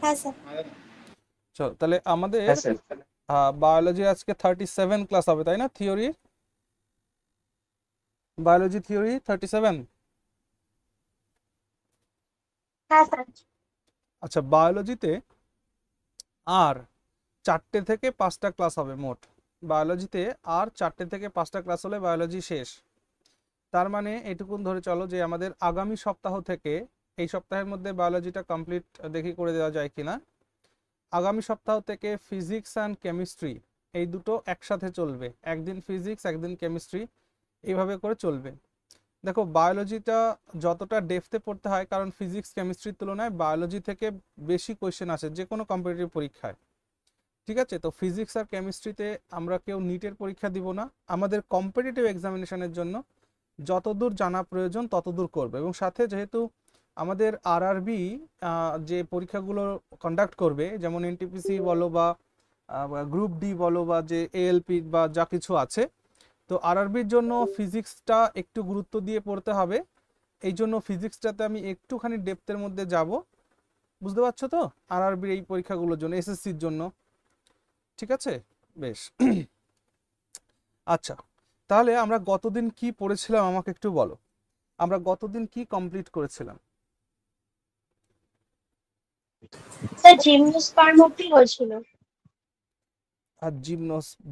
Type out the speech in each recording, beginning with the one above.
হ্যাঁ স্যার। চলো তাহলে আমাদের হ্যাঁ স্যার। বায়োলজি আজকে 37 ক্লাস হবে তাই না? Theory, biology theory 37। হ্যাঁ স্যার। আচ্ছা, বায়োলজিতে আর 4টে থেকে 5টা ক্লাস হবে মোট। বায়োলজিতে আর 4টে থেকে 5টা ক্লাস হলে বায়োলজি শেষ। তার মানে এটুকুন ধরে চলো যে আমাদের আগামী সপ্তাহ থেকে, এই সপ্তাহের মধ্যে বায়োলজিটা কমপ্লিট দেখি করে দেওয়া যায় কিনা। আগামী সপ্তাহ থেকে ফিজিক্স অ্যান্ড কেমিস্ট্রি এই দুটো একসাথে চলবে, একদিন ফিজিক্স একদিন কেমিস্ট্রি, এইভাবে করে চলবে। দেখো বায়োলজিটা যতটা ডেপথে পড়তে হয়, কারণ ফিজিক্স কেমিস্ট্রির তুলনায় বায়োলজি থেকে বেশি কোয়েশ্চেন আসে যে কোনো কম্পিটিটিভ পরীক্ষায়। ঠিক আছে, তো ফিজিক্স আর কেমিস্ট্রিতে আমরা কেউ নিটের পরীক্ষা দিব না, আমাদের কম্পিটিটিভ এক্সামিনেশনের জন্য যতদূর জানা প্রয়োজন ততদূর করবে। এবং সাথে যেহেতু আমাদের আরআরবি যে পরীক্ষাগুলো কন্ডাক্ট করবে, যেমন এনটিপিসি বলো বা গ্রুপ ডি বলো বা যে এএলপি বা যা কিছু আছে, তো আরআরবির জন্য ফিজিক্সটা একটু গুরুত্ব দিয়ে পড়তে হবে। এই জন্য ফিজিক্সটাতে আমি একটুখানি ডেপথের মধ্যে যাব, বুঝতে পারছো তো, আরআরবির এই পরীক্ষাগুলোর জন্য, এসএসসির জন্য। ঠিক আছে, বেশ। আচ্ছা, তাহলে আমরা গতদিন কি পড়েছিলাম আমাকে একটু বলো, আমরা গতদিন কি কমপ্লিট করেছিলাম? স্যার জিমনোস্পার্ম অব্দি হয়েছিল। আর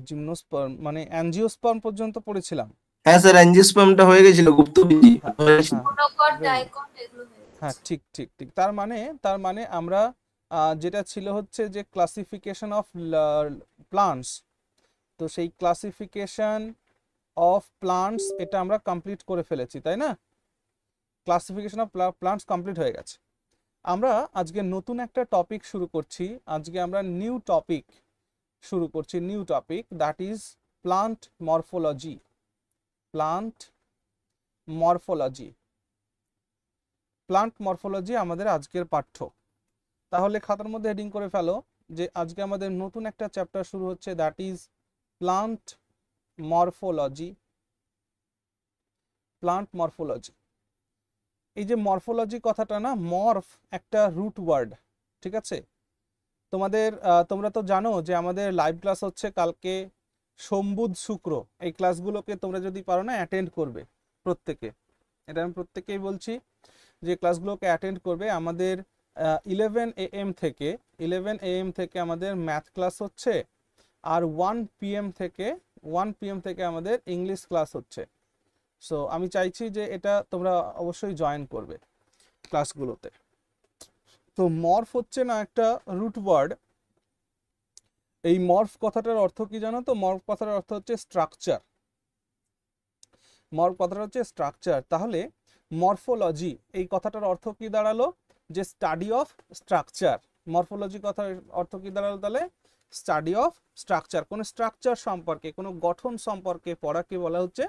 জিমনোস্পার্ম মানে অ্যাঞ্জিওস্পার্ম পর্যন্ত পড়েছিলাম। হ্যাঁ স্যার, অ্যাঞ্জিওস্পার্মটা হয়ে গেছিল, গুপ্তবীজি হ্যাঁ হয়েছিল। হ্যাঁ, মনোকট very good. ডাইকট এগুলো হয়ে গেছে। হ্যাঁ ঠিক ঠিক ঠিক, তার মানে আমরা যেটা ছিল হচ্ছে যে ক্লাসিফিকেশন অফ প্লান্টস, তো সেই ক্লাসিফিকেশন অফ প্লান্টস এটা আমরা কমপ্লিট করে ফেলেছি তাই না? ক্লাসিফিকেশন অফ প্লান্টস কমপ্লিট হয়ে গেছে। আমরা আজকে নতুন একটা টপিক শুরু করছি, আজকে আমরা নিউ টপিক শুরু করছি, new topic that is plant morphology. Plant morphology, plant morphology আমাদের আজকের পাঠ্য। তাহলে খাতার মধ্যে হেডিং করে ফেলো যে আজকে আমাদের নতুন একটা চ্যাপ্টার শুরু হচ্ছে, that is plant morphology. Plant morphology, এই যে মরফোলজি কথাটা না, মরফ একটা রুট ওয়ার্ড। ঠিক আছে, তোমরা তো জানো যে আমাদের লাইভ ক্লাস হচ্ছে কালকে সোম বুধ শুক্র, এই ক্লাসগুলোকে তোমরা যদি পারো না অ্যাটেন্ড করবে প্রত্যেকে। এটা আমি প্রত্যেকেই বলছি যে ক্লাসগুলোকে অ্যাটেন্ড করবে। আমাদের 11 AM থেকে আমাদের ম্যাথ ক্লাস হচ্ছে, আর 1 PM থেকে আমাদের ইংলিশ ক্লাস হচ্ছে। সো আমি চাইছি যে এটা তোমরা অবশ্যই জয়েন করবে ক্লাসগুলোতে। তো মরফ হচ্ছে না একটা রুট ওয়ার্ড। এই মরফ কথাটার অর্থ কি জানো তো? মরফ কথাটার অর্থ হচ্ছে স্ট্রাকচার। মরফ কথাটা হচ্ছে স্ট্রাকচার। তাহলে মরফোলজি এই কথাটার অর্থ কি দাঁড়ালো? যে স্টাডি অফ স্ট্রাকচার। মরফোলজি কথার অর্থ কি দাঁড়ালো তাহলে? Study of structure. কোনো স্ট্রাকচার সম্পর্কে, কোনো গঠন সম্পর্কে পড়াকে বলা হচ্ছে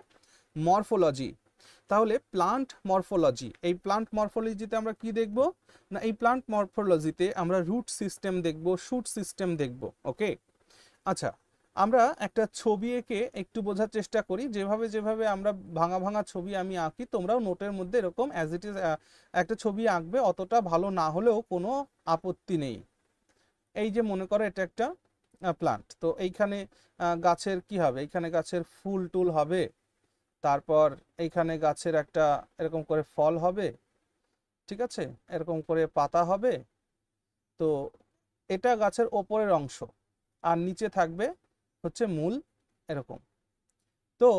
মরফোলজি। তাহলে প্লান্ট মরফোলজি, এই প্লান্ট মরফোলজিতে আমরা কি দেখব না, এই প্লান্ট মরফোলজিতে আমরা রুট সিস্টেম দেখব, শুট সিস্টেম দেখব। ওকে, আচ্ছা, আমরা একটা ছবি এঁকে একটু বোঝার চেষ্টা করি। যেভাবে যেভাবে আমরা ভাঙা ভাঙা ছবি আমি আঁকি, তোমরাও নোটের মধ্যে এরকম অ্যাজ ইট ইজ একটা ছবি আঁকবে, অতটা ভালো না হলেও কোনো আপত্তি নেই। এই যে মনে করো এটা একটা প্লান্ট, তো এইখানে গাছের কি হবে, এইখানে গাছের ফুল টুল হবে, তারপর এইখানে গাছের একটা এরকম করে ফল হবে, ঠিক আছে, এরকম করে পাতা হবে। তো এটা গাছের ওপরের অংশ, আর নিচে থাকবে হচ্ছে মূল, এরকম। তো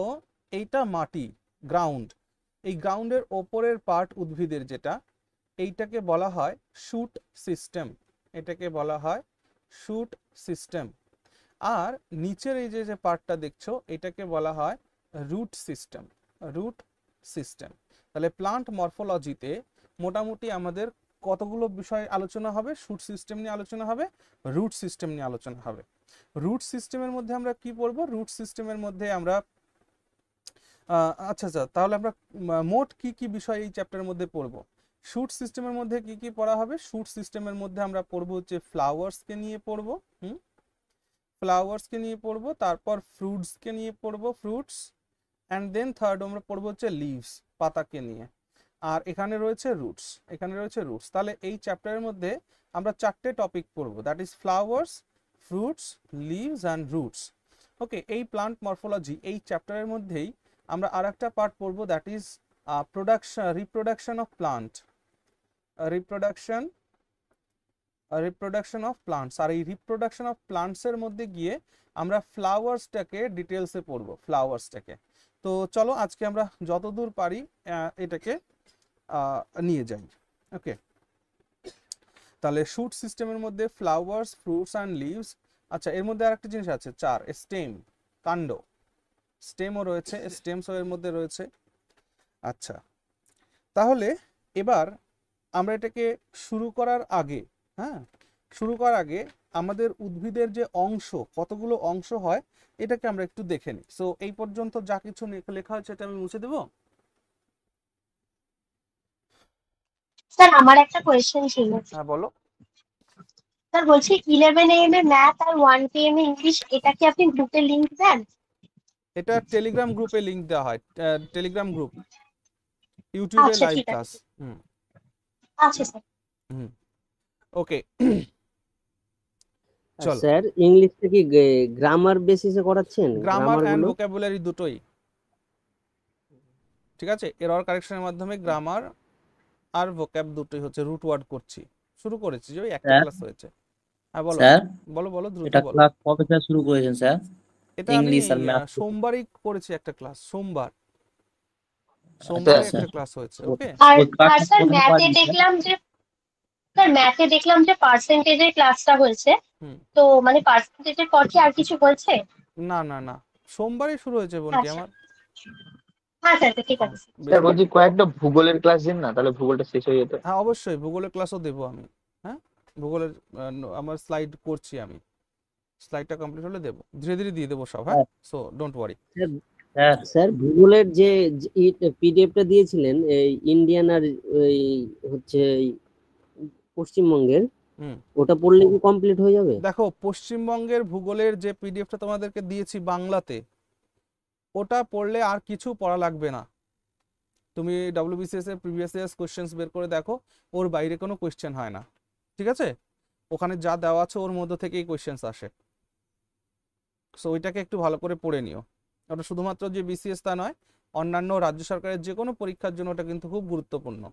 এইটা মাটি, গ্রাউন্ড। এই গ্রাউন্ডের ওপরের পার্ট উদ্ভিদের যেটা, এইটাকে বলা হয় শুট সিস্টেম। এটাকে বলা হয় শুট সিস্টেম। আর নিচের এই যে যে পার্টটা দেখছো, এটাকে বলা হয় রুট সিস্টেম। Root system. তাহলে প্লান্ট মরফোলজিতে মোটামুটি আমাদের কতগুলো বিষয় আলোচনা হবে? শুট সিস্টেম নিয়ে আলোচনা হবে, রুট সিস্টেম নিয়ে আলোচনা হবে। রুট সিস্টেমের মধ্যে আমরা কি পড়বো? রুট সিস্টেমের মধ্যে আমরা আচ্ছা আচ্ছা, তাহলে আমরা মোট কি কি বিষয় এই চ্যাপ্টারের মধ্যে পড়বো? শুট সিস্টেমের মধ্যে কি কি পড়া হবে? শুট সিস্টেমের মধ্যে আমরা পড়বো হচ্ছে ফ্লাওয়ার্সকে নিয়ে পড়বো, ফ্লাওয়ার্সকে নিয়ে পড়বো, তারপর ফ্রুটসকে নিয়ে পড়বো, ফ্রুটস, অ্যান্ড দেন থার্ড আমরা পড়বো হচ্ছে লিভস, পাতাকে নিয়ে। আর এখানে রয়েছে রুটস, এখানে রয়েছে রুটস। তাহলে এই চ্যাপ্টারের মধ্যে আমরা 4টে টপিক পড়বো, that is flowers, fruits, leaves and roots. Okay, এই প্লান্ট মরফোলজি এই চ্যাপ্টারের মধ্যেই আমরা আরেকটা পার্ট পড়বো, that is reproduction of plant, reproduction of plants. আর এই রিপ্রোডাকশন অফ প্লান্টসের মধ্যে গিয়ে আমরা ফ্লাওয়ার্সটাকে ডিটেলসে পড়বো, ফ্লাওয়ার্সটাকে। তো চলো আজকে আমরা যতদূর পারি এটাকে নিয়ে যাই। ওকে, তাহলে শুট সিস্টেমের মধ্যে ফ্লাওয়ার্স, ফ্রুটস অ্যান্ড লিভস। আচ্ছা, এর মধ্যে আরেকটা জিনিস আছে 4, স্টেম, কাণ্ড। স্টেমও রয়েছে, স্টেমসও এর মধ্যে রয়েছে। আচ্ছা, তাহলে এবার আমরা এটাকে শুরু করার আগে, হ্যাঁ, শুরু করার আগে আমাদের উদ্ভিদের যে অংশ, কতগুলো অংশ হয়, এটাকে আমরা একটু দেখে নিই। সো এই পর্যন্ত যা কিছু লেখা হয়েছে এটা আমি মুছে দেবো। স্যার আমার একটা কোয়েশ্চেন ছিল। হ্যাঁ বলো। স্যার বলছি 11 AM এ ম্যাথ আর 1 PM এ ইংলিশ, এটা কি আপনি গ্রুপে লিংক দেন? এটা টেলিগ্রাম গ্রুপে লিংক দেওয়া হয়, টেলিগ্রাম গ্রুপ, ইউটিউবে আচ্ছা লাইভ ঠিক ক্লাস। আছে, হুম আচ্ছা স্যার। হুম ওকে, চলো। স্যার ইংলিশটা কি গ্রামার বেসিসে করাচ্ছেন? গ্রামার গ্রামার অ্যান্ড গুলো ভোকাবুলারি দুটোই, ঠিক আছে। এরর কারেকশনের মাধ্যমে গ্রামার আর ভোক্যাব দুটোই হচ্ছে, রুট ওয়ার্ড করছি, শুরু করেছি যে ওই একটা স্যার ক্লাস হয়েছে। হ্যাঁ বলো স্যার বলো বলো, দ্রুত এটা বলো। ক্লাস কবে থেকে শুরু করেছেন স্যার? এটা আমি ইংলিশ আর ম্যাথ। সোমবারই করেছি একটা ক্লাস, সোমবার আচ্ছা সোমবারে আচ্ছা একটা ক্লাস হয়েছে। ওকে, আর ওই আর ক্লাসটা স্যার কতদিন ম্যাথে করেন স্যার? দেখলাম যে, স্যার ম্যাথে দেখলাম যে পার্সেন্টেজের ক্লাসটা হয়েছে, হুম, তো মানে পার্সেন্টেজের পর কি আর কিছু হয়েছে? না না না, সোমবারই শুরু হয়েছে বোনটি আচ্ছা, আমার। হ্যাঁ স্যার ঠিক হুম, আছে। বেশ স্যার বলছি কয়েকটা ভূগোলের ক্লাস দিন না, তাহলে ভূগোলটা শেষ হয়ে যেত। হ্যাঁ অবশ্যই ভূগোলের ক্লাসও দেবো আমি। হ্যাঁ, ভূগোলের আমার স্লাইড করছি আমি, স্লাইডটা কমপ্লিট হলে দেবো, ধীরে ধীরে দিয়ে দেবো সব। হ্যাঁ, so don't worry. Sir sir ভূগোলের যে পিডিএফটা দিয়েছিলেন এই ইন্ডিয়ান আর এই হচ্ছে এই পশ্চিমবঙ্গের, হুম, ওটা পড়লে কি কমপ্লিট হয়ে যাবে? দেখো পশ্চিমবঙ্গের ভূগোলের যে পিডিএফটা তোমাদেরকে দিয়েছি বাংলাতে, ওটা পড়লে আর কিছু পড়া লাগবে না। তুমি ডব্লিউবিসিএস এর প্রিভিয়াস ইয়ার্স কোশ্চেন্স বের করে দেখো, ওর বাইরে কোনো কোশ্চেন হয় না, ঠিক আছে। ওখানে যা দেওয়া আছে ওর মধ্যে থেকেই কোশ্চেন্স আসে। সো ওইটাকে একটু ভালো করে পড়ে নিও। ওটা শুধুমাত্র যে বিসিএস তা নয়, অন্যান্য রাজ্য সরকারের যে কোনো পরীক্ষার জন্য ওটা কিন্তু খুব গুরুত্বপূর্ণ।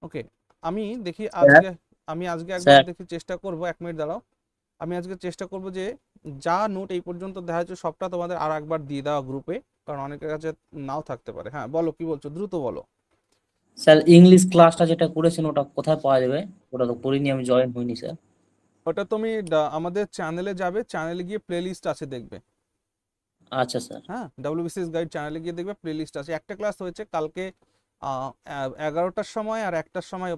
ওকে, আমি দেখি আজকে, আমি আজকে একবার স্যার দেখি চেষ্টা করব, 1 মিনিট দাঁড়াও। আমি আজকে চেষ্টা করব যে যা নোট এই পর্যন্ত দেখা যাচ্ছে সবটা তোমাদের আর একবার দিয়ে দেওয়া গ্রুপে, কারণ অনেকের কাছে নাও থাকতে পারে। হ্যাঁ বলো, কি বলছো, দ্রুত বলো। স্যার ইংলিশ ক্লাসটা যেটা করেছেন ওটা কোথায় পাওয়া যাবে? ওটা তো করিনি, আমি জয়েন হইনি স্যার। ওটা তুমি আমাদের চ্যানেলে যাবে, চ্যানেলে গিয়ে প্লেলিস্ট আছে দেখবে। আচ্ছা স্যার। হ্যাঁ, ডব্লিউবিসিএস গাইড চ্যানেলে গিয়ে দেখবে প্লেলিস্ট আছে। একটা ক্লাস হয়েছে কালকে 11টার সময় আর 1টার সময়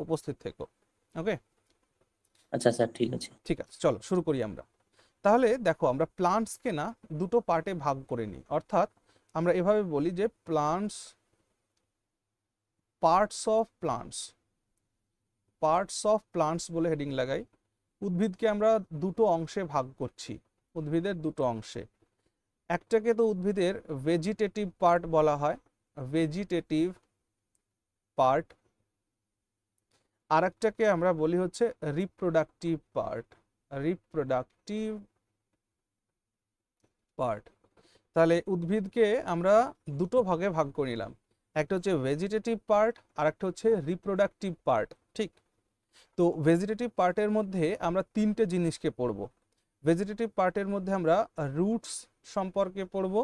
উপস্থিত থেকো। ওকে, আচ্ছা স্যার ঠিক আছে। ঠিক আছে, চলো শুরু করি আমরা। তাহলে দেখো, আমরা প্লান্টসকে না দুটো পার্টে ভাগ করে নিই, অর্থাৎ আমরা এভাবে বলি যে plants, parts of plants, parts of plants বলে হেডিং লাগাই। উদ্ভিদকে আমরা দুটো অংশে ভাগ করছি, উদ্ভিদের দুটো অংশে। একটাকে তো উদ্ভিদের ভেজিটেটিভ পার্ট বলা হয়, ভেজিটেটিভ পার্ট। আর একটাকে আমরা বলি হচ্ছে রিপ্রোডাক্টিভ পার্ট, রিপ্রোডাক্টিভ পার্ট। তাহলে উদ্ভিদকে আমরা দুটো ভাগে ভাগ করে নিলাম, একটা হচ্ছে ভেজিটেটিভ পার্ট আর একটা হচ্ছে রিপ্রোডাক্টিভ পার্ট, ঠিক। তো ভেজিটেটিভ পার্টের মধ্যে আমরা 3টে জিনিসকে পড়ব। ভেজিটেটিভ পার্টের মধ্যে আমরা রুটস সম্পর্কে পড়ব,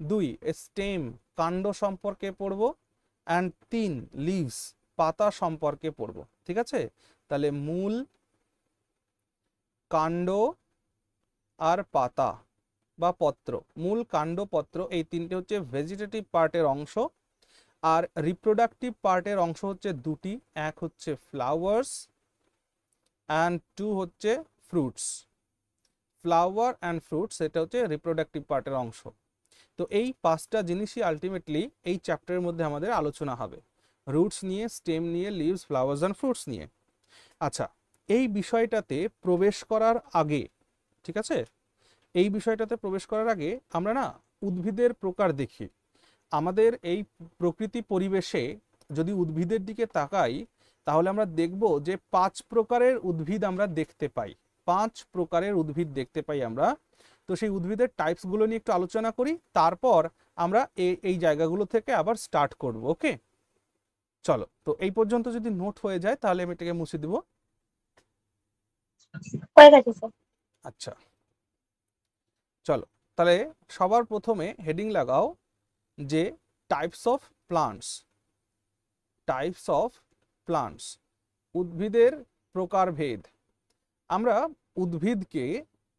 2 স্টেম কাণ্ড সম্পর্কে পড়ব, অ্যান্ড 3 লিভস পাতা সম্পর্কে পড়ব, ঠিক আছে। তাহলে মূল, কাণ্ড আর পাতা বা পত্র, মূল, কাণ্ড, পত্র, এই 3টে হচ্ছে ভেজিটেটিভ পার্টের অংশ। আর রিপ্রোডাক্টিভ পার্টের অংশ হচ্ছে 2টি, এক হচ্ছে ফ্লাওয়ার্স অ্যান্ড 2 হচ্ছে ফ্রুটস। ফ্লাওয়ার অ্যান্ড ফ্রুটস এটা হচ্ছে রিপ্রোডাক্টিভ পার্টের অংশ। তো এই 5টা জিনিসই আলটিমেটলি এই চ্যাপ্টারের মধ্যে আমাদের আলোচনা হবে, রুটস নিয়ে, স্টেম নিয়ে, লিভস, ফ্লাওয়ার্স অ্যান্ড ফ্রুটস নিয়ে। আচ্ছা, এই বিষয়টাতে প্রবেশ করার আগে, ঠিক আছে, এই বিষয়টাতে প্রবেশ করার আগে আমরা না উদ্ভিদের প্রকার দেখি। আমাদের এই প্রকৃতি পরিবেশে যদি উদ্ভিদের দিকে তাকাই, তাহলে আমরা দেখব যে 5 প্রকারের উদ্ভিদ আমরা দেখতে পাই, 5 প্রকারের উদ্ভিদ দেখতে পাই আমরা। তো সেই উদ্ভিদের টাইপস গুলো নিয়ে একটু আলোচনা করি, তারপর আমরা এই জায়গাগুলো থেকে আবার স্টার্ট করব। ওকে, চলো। তো এই পর্যন্ত যদি নোট হয়ে যায় তাহলে আমি এটাকে মুছে দিব। হয়ে গেছে স্যার। আচ্ছা, চলো তাহলে সবার প্রথমে হেডিং লাগাও যে types of plants. Types of plants, উদ্ভিদের প্রকারভেদ। আমরা উদ্ভিদকে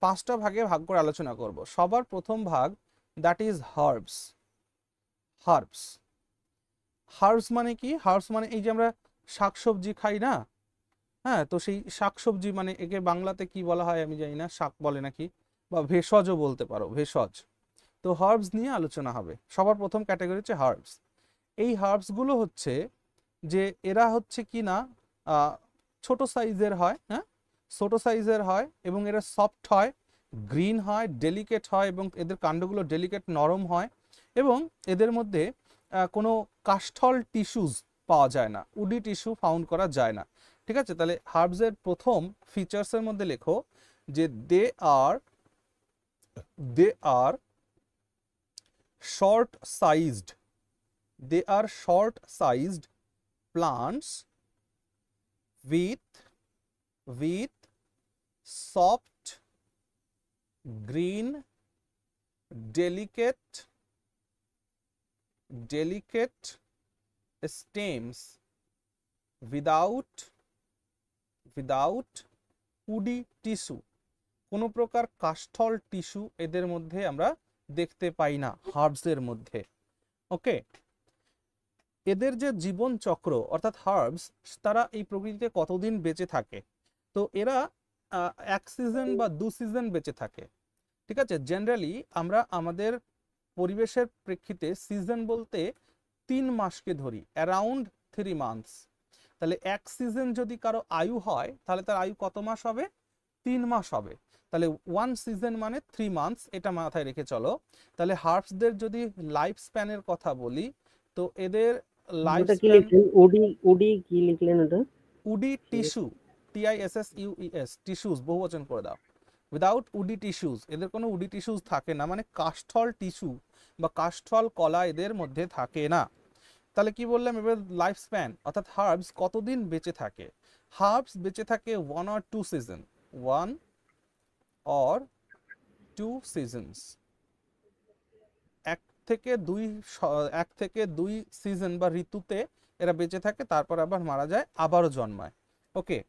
5টা ভাগে ভাগ করে আলোচনা করব। সবার প্রথম ভাগ, that is herbs. Herbs, herbs মানে কি? হার্বস মানে এই যে আমরা শাকসবজি খাই না, হ্যাঁ, তো সেই শাকসবজি মানে একে বাংলাতে কি বলা হয় আমি জানি না, শাক বলে নাকি, বা ভেষজও বলতে পারো, ভেষজ। তো হার্বস নিয়ে আলোচনা হবে। সবার প্রথম ক্যাটাগরি হচ্ছে হার্বস। এই হার্বস গুলো হচ্ছে যে এরা হচ্ছে কি না ছোট সাইজের হয়, হ্যাঁ, ছোট সাইজের হয় এবং এরা সফট হয়, গ্রিন হয়, ডেলিকেট হয় এবং এদের কাণ্ডগুলো ডেলিকেট নরম হয় এবং এদের মধ্যে কোনো কাষ্ঠল টিস্যুজ পাওয়া যায় না, উডি টিস্যু ফাউন্ড করা যায় না। ঠিক আছে, তাহলে হার্বসের প্রথম ফিচার্সের মধ্যে লেখো যে দে আর short sized, they are short sized plants with soft green delicate stems without woody tissue। কোনো প্রকার কাষ্ঠল টিস্যু এদের মধ্যে আমরা দেখতে পাই না হার্বসের মধ্যে। ওকে, এদের যে জীবন চক্র অর্থাৎ হার্বস, তারা এই প্রকৃতিতে কতদিন বেঁচে থাকে? তো এরা 1 সিজন বা 2 সিজন বেঁচে থাকে। ঠিক আছে, জেনারেলি আমরা আমাদের পরিবেশের প্রেক্ষিতে সিজন বলতে 3 মাসকে ধরি, অ্যারাউন্ড 3 মান্থস। তাহলে 1 সিজন যদি কারো আয়ু হয় তাহলে তার আয়ু কত মাস হবে? 3 মাস হবে। তাহলে 1 সিজন মানে 3 মান্থস, এটা মাথায় রেখে চলো। তাহলে হার্বসদের যদি লাইফ স্প্যানের কথা বলি, তো এদের লাইফ স্প্যান, উডি কি লিখলেন ওটা? উডি টিস্যু, TISSUES, টিস্যুস বহুবচন করে দাও। উইদাউট উডি টিস্যুস, এদের কোনো উডি টিস্যুস থাকে না, মানে কাষ্ঠল টিস্যু বা কাষ্ঠল কলা এদের মধ্যে থাকে না। তাহলে কি বললাম, এবার লাইফ স্প্যান অর্থাৎ হার্বস কতদিন বেঁচে থাকে। হার্বস বেঁচে থাকে 1 or 2 সিজন, 1 or 2 সিজনস, 1 থেকে 2 সিজন বা ঋতুতে এরা বেঁচে থাকে, তারপর আবার মারা যায়, আবারও জন্মায়। ওকে,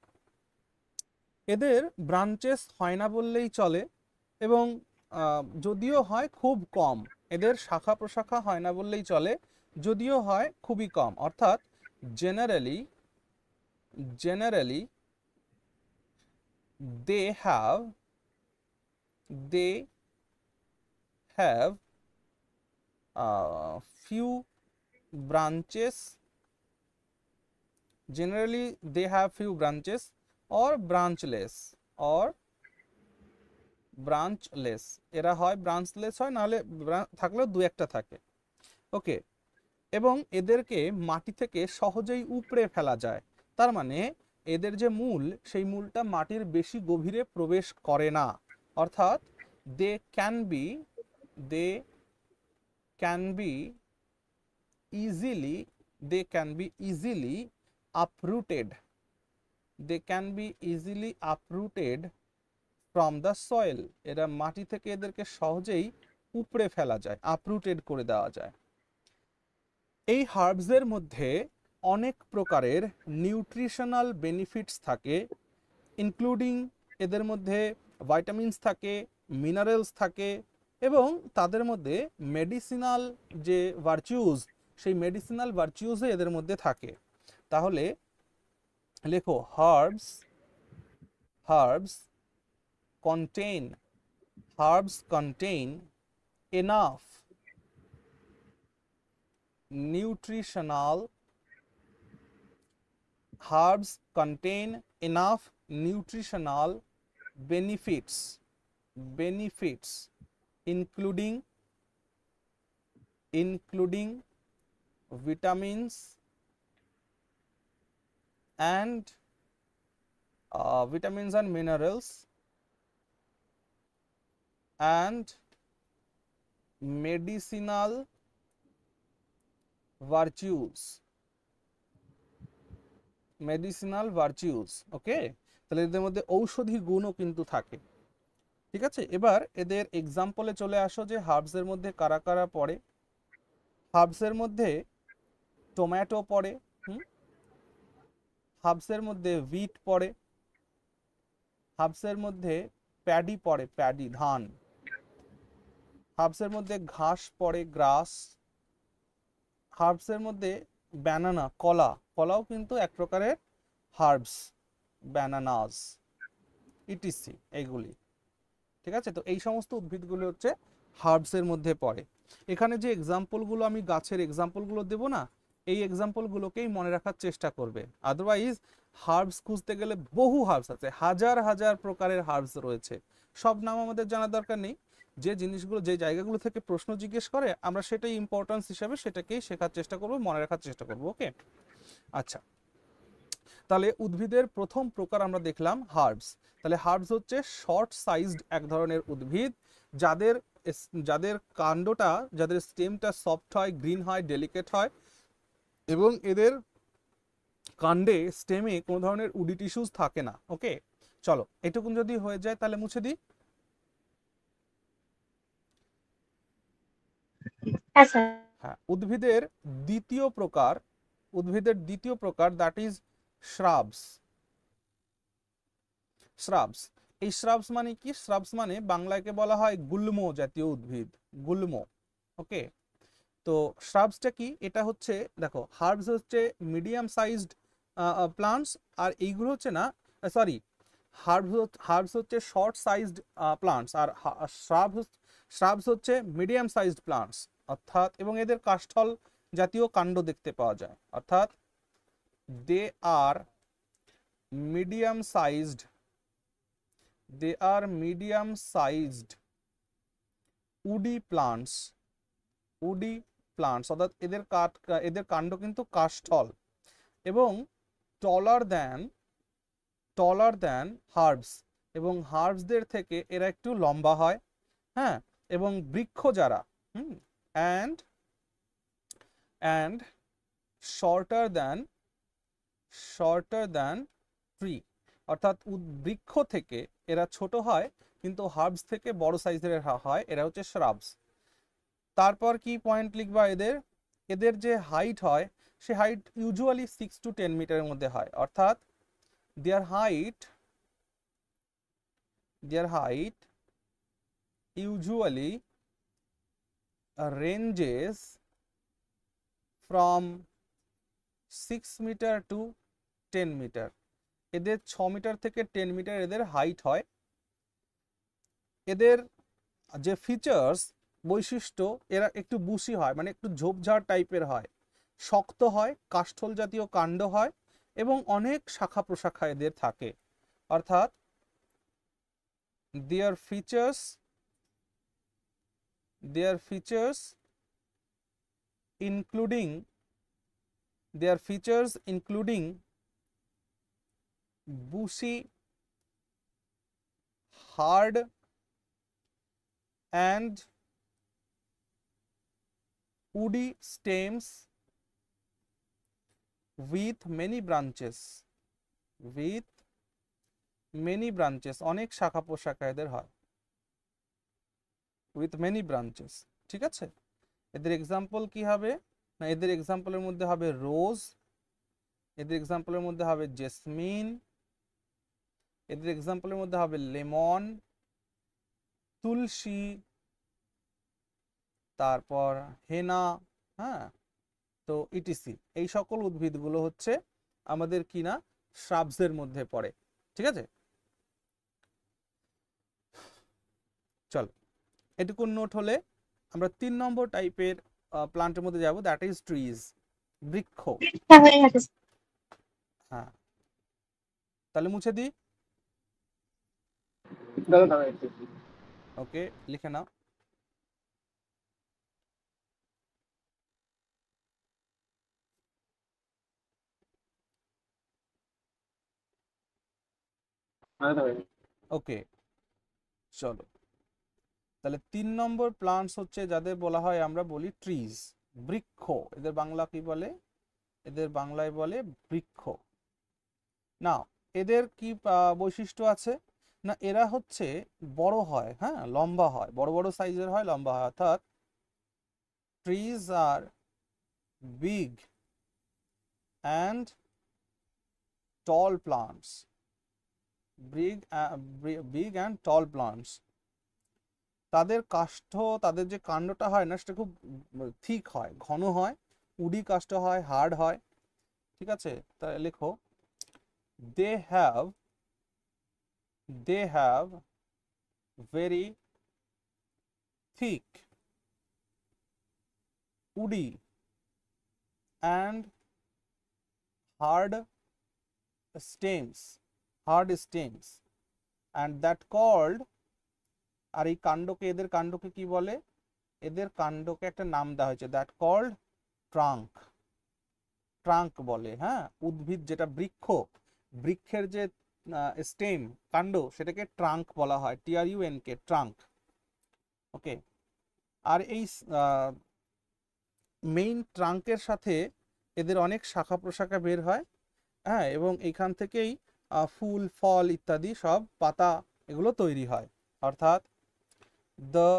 এদের ব্রাঞ্চেস হয় না বললেই চলে এবং যদিও হয় খুব কম। এদের শাখা প্রশাখা হয় না বললেই চলে, যদিও হয় খুবই কম। অর্থাৎ generally they have few branches, generally they have few branches or branchless, এরা হয় ব্রাঞ্চলেস হয়, নাহলে থাকলেও 2-1টা থাকে। ওকে, এবং এদেরকে মাটি থেকে সহজেই উপড়ে ফেলা যায়। তার মানে এদের যে মূল, সেই মূলটা মাটির বেশি গভীরে প্রবেশ করে না। অর্থাৎ they can be easily uprooted from the soil. এরা মাটি থেকে এদেরকে সহজেই উপড়ে ফেলা যায়, আপরুটেড করে দেওয়া যায়। এই হার্বসের মধ্যে অনেক প্রকারের নিউট্রিশনাল বেনিফিটস থাকে, ইনক্লুডিং এদের মধ্যে ভাইটামিনস থাকে, মিনারেলস থাকে এবং তাদের মধ্যে মেডিসিনাল যে ভার্চুজ, সেই মেডিসিনাল ভার্চুজও এদের মধ্যে থাকে। তাহলে লেখো herbs contain enough nutritional benefits including vitamins and vitamins and minerals and medicinal virtues, ওকে। তাহলে এদের মধ্যে ঔষধি গুণও কিন্তু থাকে, ঠিক আছে। এবার এদের এক্সাম্পলে চলে আসো যে হার্বস এর মধ্যে কারা কারা পড়ে। হার্বস এর মধ্যে টমেটো পড়ে, হার্বস এর মধ্যে উইট পড়ে, হার্বস এর মধ্যে প্যাডি পড়ে, প্যাডি ধান, হার্বস এর মধ্যে ঘাস পড়ে, গ্রাস, হার্বস এর মধ্যে ব্যানানা, কলা, কলাও কিন্তু এক প্রকারের হার্বস, ব্যানানাস, ইটিসি এইগুলি, ঠিক আছে। তো এই সমস্ত উদ্ভিদগুলো হচ্ছে হার্বস এর মধ্যে পড়ে। এখানে যে এক্সাম্পলগুলো আমি গাছের এক্সাম্পলগুলো দেবো না, এই এক্সাম্পলগুলোকেই মনে রাখার চেষ্টা করবে, আদারওয়াইজ হার্বস খুঁজতে গেলে বহু হার্বস আছে, হাজার হাজার প্রকারের হার্বস রয়েছে, সব নাম আমাদের জানা দরকার নেই। যে জিনিসগুলো, যে জায়গাগুলো থেকে প্রশ্ন জিজ্ঞেস করে আমরা সেটাই ইম্পর্টেন্স হিসাবে সেটাকেই শেখার চেষ্টা করব, মনে রাখার চেষ্টা করব, ওকে। আচ্ছা, তাহলে উদ্ভিদের প্রথম প্রকার আমরা দেখলাম হার্বস। তাহলে হার্বস হচ্ছে শর্ট সাইজড এক ধরনের উদ্ভিদ যাদের যাদের কাণ্ডটা, যাদের স্টেমটা সফট হয়, গ্রিন হয়, ডেলিকেট হয়, এবং এদের কাণ্ডে, স্টেমে কোনো ধরনের উডি টিস্যুস থাকে না, ওকে। চলো এটুকুন যদি হয়ে যায় তাহলে মুছে দিই। হ্যাঁ স্যার। হ্যাঁ, উদ্ভিদের দ্বিতীয় প্রকার দ্যাট ইজ শ্রাবস। শ্রাবস, এই শ্রাবস মানে কি? শ্রাবস মানে বাংলাকে বলা হয় গুল্ম জাতীয় উদ্ভিদ, গুল্ম, ওকে। তো শ্রাবসটা কি? এটা হচ্ছে, দেখো হার্বস হচ্ছে মিডিয়াম সাইজড প্লান্টস, আর এইগুলো হচ্ছে না, সরি, হার্বস হচ্ছে শর্ট সাইজড প্লান্টস, আর শ্রাবস হচ্ছে মিডিয়াম সাইজড প্লান্টস, অর্থাৎ, এবং এদের কাষ্ঠল জাতীয় কাণ্ড দেখতে পাওয়া যায়, অর্থাৎ they R medium sized woody plants, অর্থাৎ এদের কাণ্ড কিন্তু কাষ্ঠল, এবং টলার দ্যান হার্বস, এবং হার্বসদের থেকে এরা একটু লম্বা হয়, হ্যাঁ, এবং বৃক্ষ যারা, and shorter than tree, অর্থাৎ বৃক্ষ থেকে এরা ছোট হয় কিন্তু হার্বস থেকে বড় সাইজের হয়, এরা হচ্ছে শ্রাবস। তারপর কি পয়েন্ট লিখবা? এদের যে হাইট হয় সে হাইট ইউজুয়ালি 6 to 10 মিটারের মধ্যে হয়, অর্থাৎ their height usually ranges from 6 metre to 10 metre. এদের 6 মিটার থেকে 10 মিটার এদের হাইট হয়। এদের যে ফিচার্স, বৈশিষ্ট্য, এরা একটু বুশি হয়, মানে একটু ঝোপঝাড় টাইপের হয়, শক্ত হয়, কাষ্ঠল জাতীয় কাণ্ড হয়, এবং অনেক শাখা প্রশাখা এদের থাকে, অর্থাৎ their features including bushy, hard and woody stems with many branches, অনেক শাখা প্রশাখা এদের হয়, with many branches, ঠিক আছে। এদের এক্সাম্পল কি হবে না? এদের এক্সাম্পলের মধ্যে হবে রোজ, এদের এক্সাম্পলের মধ্যে হবে জেসমিন, এদের এক্সাম্পলের মধ্যে হবে লেমন, তুলসী, তারপর হেনা, হ্যাঁ, তো ইটিসি। এই সকল উদ্ভিদগুলো হচ্ছে আমাদের কি না, শ্রাবসের মধ্যে পড়ে, ঠিক আছে। চল এটুকুন নোট হলে আমরা 3 নম্বর টাইপের প্লান্টের মধ্যে যাব, দ্যাট ইজ ট্রিজ, বৃক্ষ। হ্যাঁ, তাহলে মুছে দিই, ওকে, লিখে নাও। ওকে, চলো তাহলে 3 নম্বর প্লান্টস হচ্ছে যাদের বলা হয় আমরা বলি ট্রিজ, বৃক্ষ। এদের বাংলা কি বলে? এদের বাংলায় বলে বৃক্ষ। না, এদের কি বৈশিষ্ট্য আছে? না, এরা হচ্ছে বড় হয়, হ্যাঁ, লম্বা হয়, বড় বড় সাইজের হয়, লম্বা হয়। অর্থাৎ trees are big and tall plants, big and tall plants. তাদের কাষ্ঠ, তাদের যে কাণ্ডটা হয় না, সেটা খুব থিক হয়, ঘন হয়, উডি কাষ্ঠ হয়, হার্ড হয়। ঠিক আছে, তাহলে লেখো they have very thick, woody and hard stems and that called, আর এই কাণ্ডকে, এদের কাণ্ডকে কি বলে? এদের কাণ্ডকে একটা নাম দেওয়া হয়েছে, দ্যাট কল্ড ট্রাঙ্ক। ট্রাঙ্ক বলে, হ্যাঁ। উদ্ভিদ যেটা বৃক্ষ, বৃক্ষের যে স্টেম, কাণ্ড, সেটাকে ট্রাঙ্ক বলা হয়, TRUNK, ট্রাঙ্ক। ওকে, আর এই মেইন ট্রাঙ্কের সাথে এদের অনেক শাখা প্রশাখা বের হয়, হ্যাঁ, এবং এইখান থেকেই ফুল, ফল ইত্যাদি সব পাতা এগুলো তৈরি হয়। অর্থাৎ the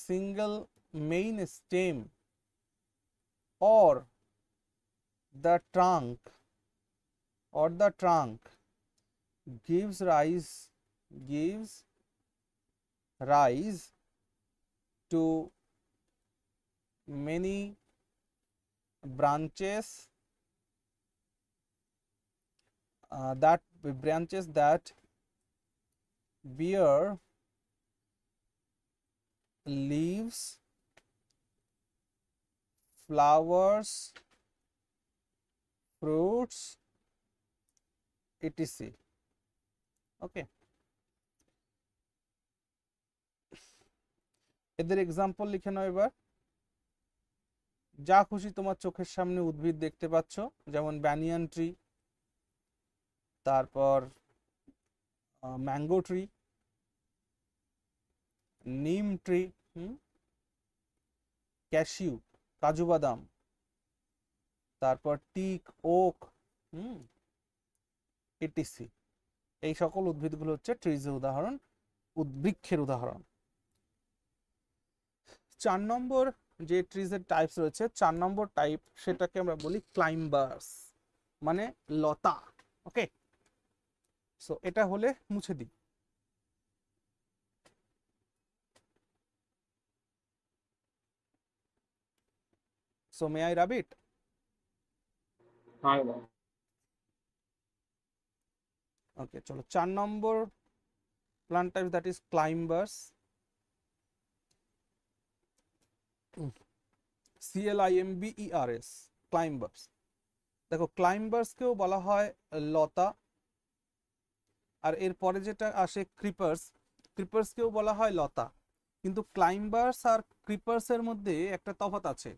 single main stem or the trunk gives rise to many branches that bear leaves, flowers, fruits, etc. ওকে, এদের এক্সাম্পল লিখে নাও এবার। যা খুশি তোমার চোখের সামনে উদ্ভিদ দেখতে পাচ্ছ, যেমন ব্যানিয়ান ট্রি, তারপর ম্যাঙ্গো ট্রি, নিম ট্রি, ক্যাশিউ, কাজু বাদাম, তারপর টিক, ওক, etc. এই সকল উদ্ভিদগুলো হচ্ছে ট্রিজের উদাহরণ, বৃক্ষের উদাহরণ। 4 নম্বর যে ট্রিজের টাইপস রয়েছে, 4 নম্বর টাইপ, সেটাকে আমরা বলি ক্লাইম্বার্স, মানে লতা। ওকে, সো এটা হলে মুছে দিই। So may I Rab it? Okay, চলো 4 number plant type, that is climbers. CLIMBERS, climbers. দেখো, ক্লাইম্বার্সকেও বলা হয় লতা, আর এরপরে যেটা আসে ক্রিপার্স, ক্রিপার্সকেও বলা হয় লতা। কিন্তু ক্লাইম্বার্স আর ক্রিপার্সের মধ্যে একটা তফাৎ আছে।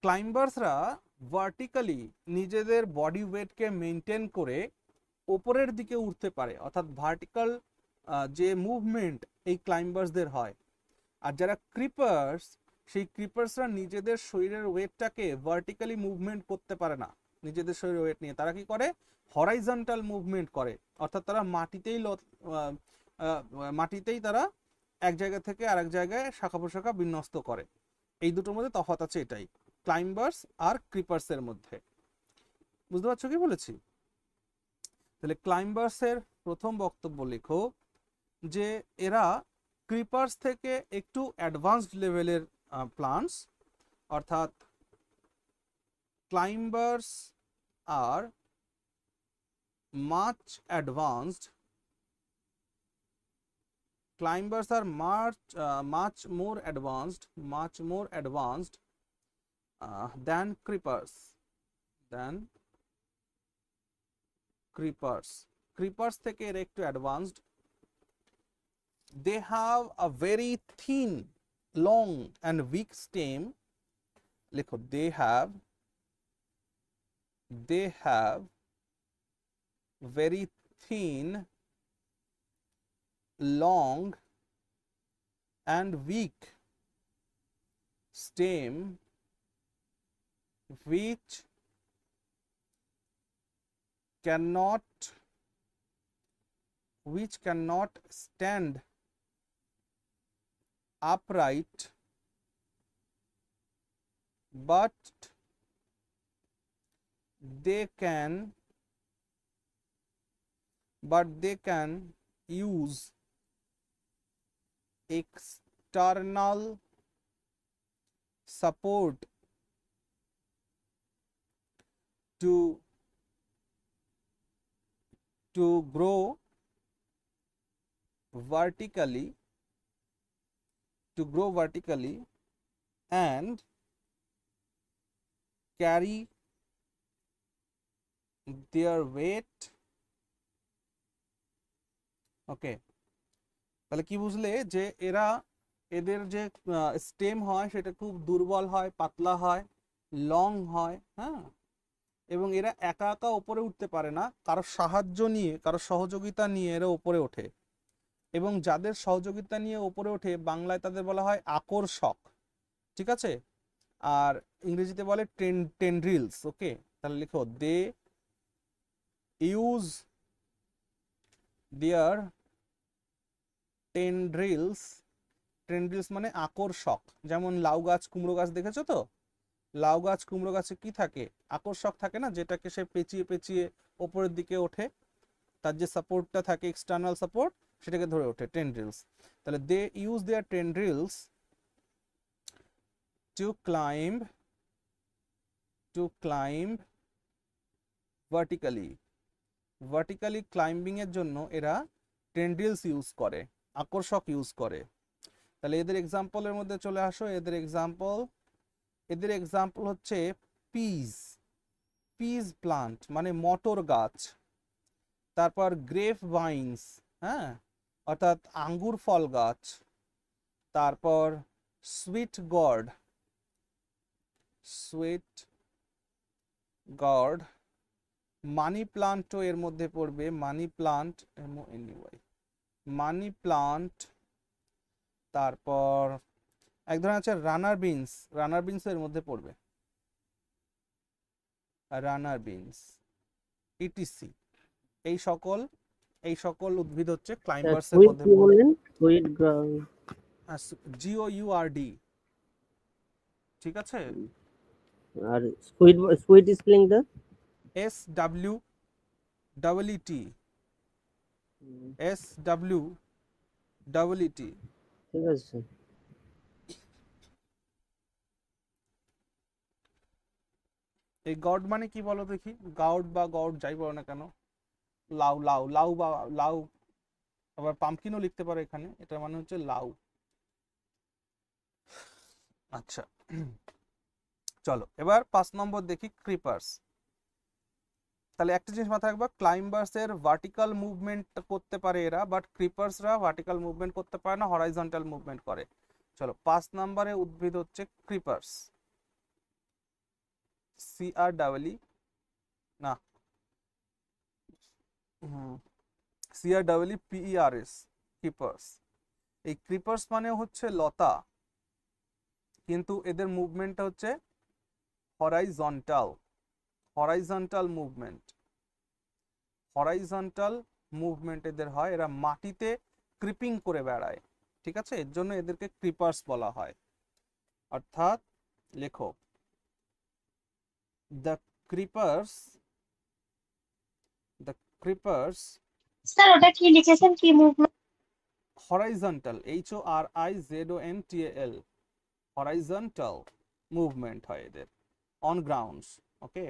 ক্লাইম্বার্সরা ভার্টিক্যালি নিজেদের বডি ওয়েটকে মেনটেন করে ওপরের দিকে উঠতে পারে, অর্থাৎ ভার্টিক্যাল যে মুভমেন্ট এই ক্লাইম্বার্সদের হয়। আর যারা ক্রিপার্স, সেই ক্রিপার্সরা নিজেদের শরীরের ওয়েটটাকে ভার্টিক্যালি মুভমেন্ট করতে পারে না। নিজেদের শরীরের ওয়েট নিয়ে তারা কি করে? হরাইজন্টাল মুভমেন্ট করে, অর্থাৎ তারা মাটিতেই তারা এক জায়গা থেকে আরেক জায়গায় শাখা প্রশাখা বিন্যস্ত করে। এই দুটোর মধ্যে তফাৎ আছে, এটাই ক্লাইম্বার্স আর ক্রিপার্সের মধ্যে। বুঝতে পারছো কি বলেছি? তাহলে ক্লাইম্বার্সের প্রথম বক্তব্য লেখো যে এরা ক্রিপার্স থেকে একটু অ্যাডভান্সড লেভেলের প্লান্টস, অর্থাৎ climbers R much advanced, climbers are much more advanced than creepers. Creepers থেকে এরা একটু advanced. They have a very thin, long and weak stem. লেখো, they have they have very thin, long and weak stem which cannot stand upright, but they can use external support to grow vertically and carry their weight. ওকে, তাহলে কি বুঝলে যে এদের যে stem হয় সেটা খুব দুর্বল হয়, পাতলা হয়, লং হয়, হ্যাঁ, এবং এরা একা একা উপরে উঠতে পারে না, কারো সাহায্য নিয়ে, কারো সহযোগিতা নিয়ে এরা উপরে ওঠে। এবং যাদের সহযোগিতা নিয়ে উপরে ওঠে বাংলায় তাদের বলা হয় আকর্ষক, ঠিক আছে, আর ইংরেজিতে বলে টেন্ড্রিলস। ওকে, তাহলে লিখো দে ইউজ দেয়ার টেন্ড্রিলস মানে আকর্ষক। যেমন লাউ গাছ, কুমড়ো গাছ দেখেছো তো, লাউ গাছ, কুমড়ো গাছে কি থাকে, আকর্ষক থাকে না, যেটাকে সে পেঁচিয়ে পেঁচিয়ে ওপরের দিকে ওঠে, তার যে সাপোর্টটা থাকে, এক্সটার্নাল সাপোর্ট, সেটাকে ধরে ওঠে, টেন্ড্রিলস। তাহলে they use their tendrils to climb vertically climbing এর জন্য এরা টেন্ড্রিলস ইউজ করে, আকর্ষক ইউজ করে। তাহলে এদের এক্সাম্পলের মধ্যে চলে আসো। এদের এক্সাম্পল হচ্ছে পিস প্লান্ট মানে মটর গাছ, তারপর গ্রেপ ভাইন্স, হ্যাঁ, অর্থাৎ আঙ্গুর ফল গাছ, তারপর সুইট গর্ড, মানি প্লান্টও এর মধ্যে পড়বে, মানি প্লান্ট, তারপর এক ধরনের আছে রানার বিনস এর মধ্যে পড়বে, ইটিসি। এই সকল উদ্ভিদ হচ্ছে ক্লাইম্বার্স এর মধ্যে পড়বে। GOURD, ঠিক আছে। আর সুইট স্পেলিংটা SWEET, ঠিক আছে। এই গড মানে কি বলো দেখি, গাউড বা গড যাই বলো না কেন, লাউ, আবার পাম্পকিনও লিখতে পারো এখানে, এটা মানে হচ্ছে লাউ। আচ্ছা, চলো এবার 5 নম্বর দেখি, ক্রিপার্স। তাহলে একটা জিনিস মাথায় রাখবা, ক্লাইম্বার্স এর ভার্টিক্যাল মুভমেন্ট করতে পারে এরা, বাট ক্রিপার্সরা ভার্টিক্যাল মুভমেন্ট করতে পারে না, হরাইজন্টাল মুভমেন্ট করে। চলো 5 নম্বরে উদ্ভিদ হচ্ছে ক্রিপার্স, CREEPERS, ক্রিপার্স। এই ক্রিপার্স মানে হচ্ছে লতা, কিন্তু এদের মুভমেন্টটা হচ্ছে হরাইজন্টাল মুভমেন্ট এদের হয়, এরা মাটিতে ক্রিপিং করে বেড়ায়, ঠিক আছে, এর জন্য এদেরকে ক্রিপার্স বলা হয়। অর্থাৎ লেখো দ্য ক্রিপার্স স্যার ওটা কি লিখেছেন, কি movement? Horizontal, HORIZONTAL, horizontal movement হয় এদের, অন গ্রাউন্ডস। ওকে,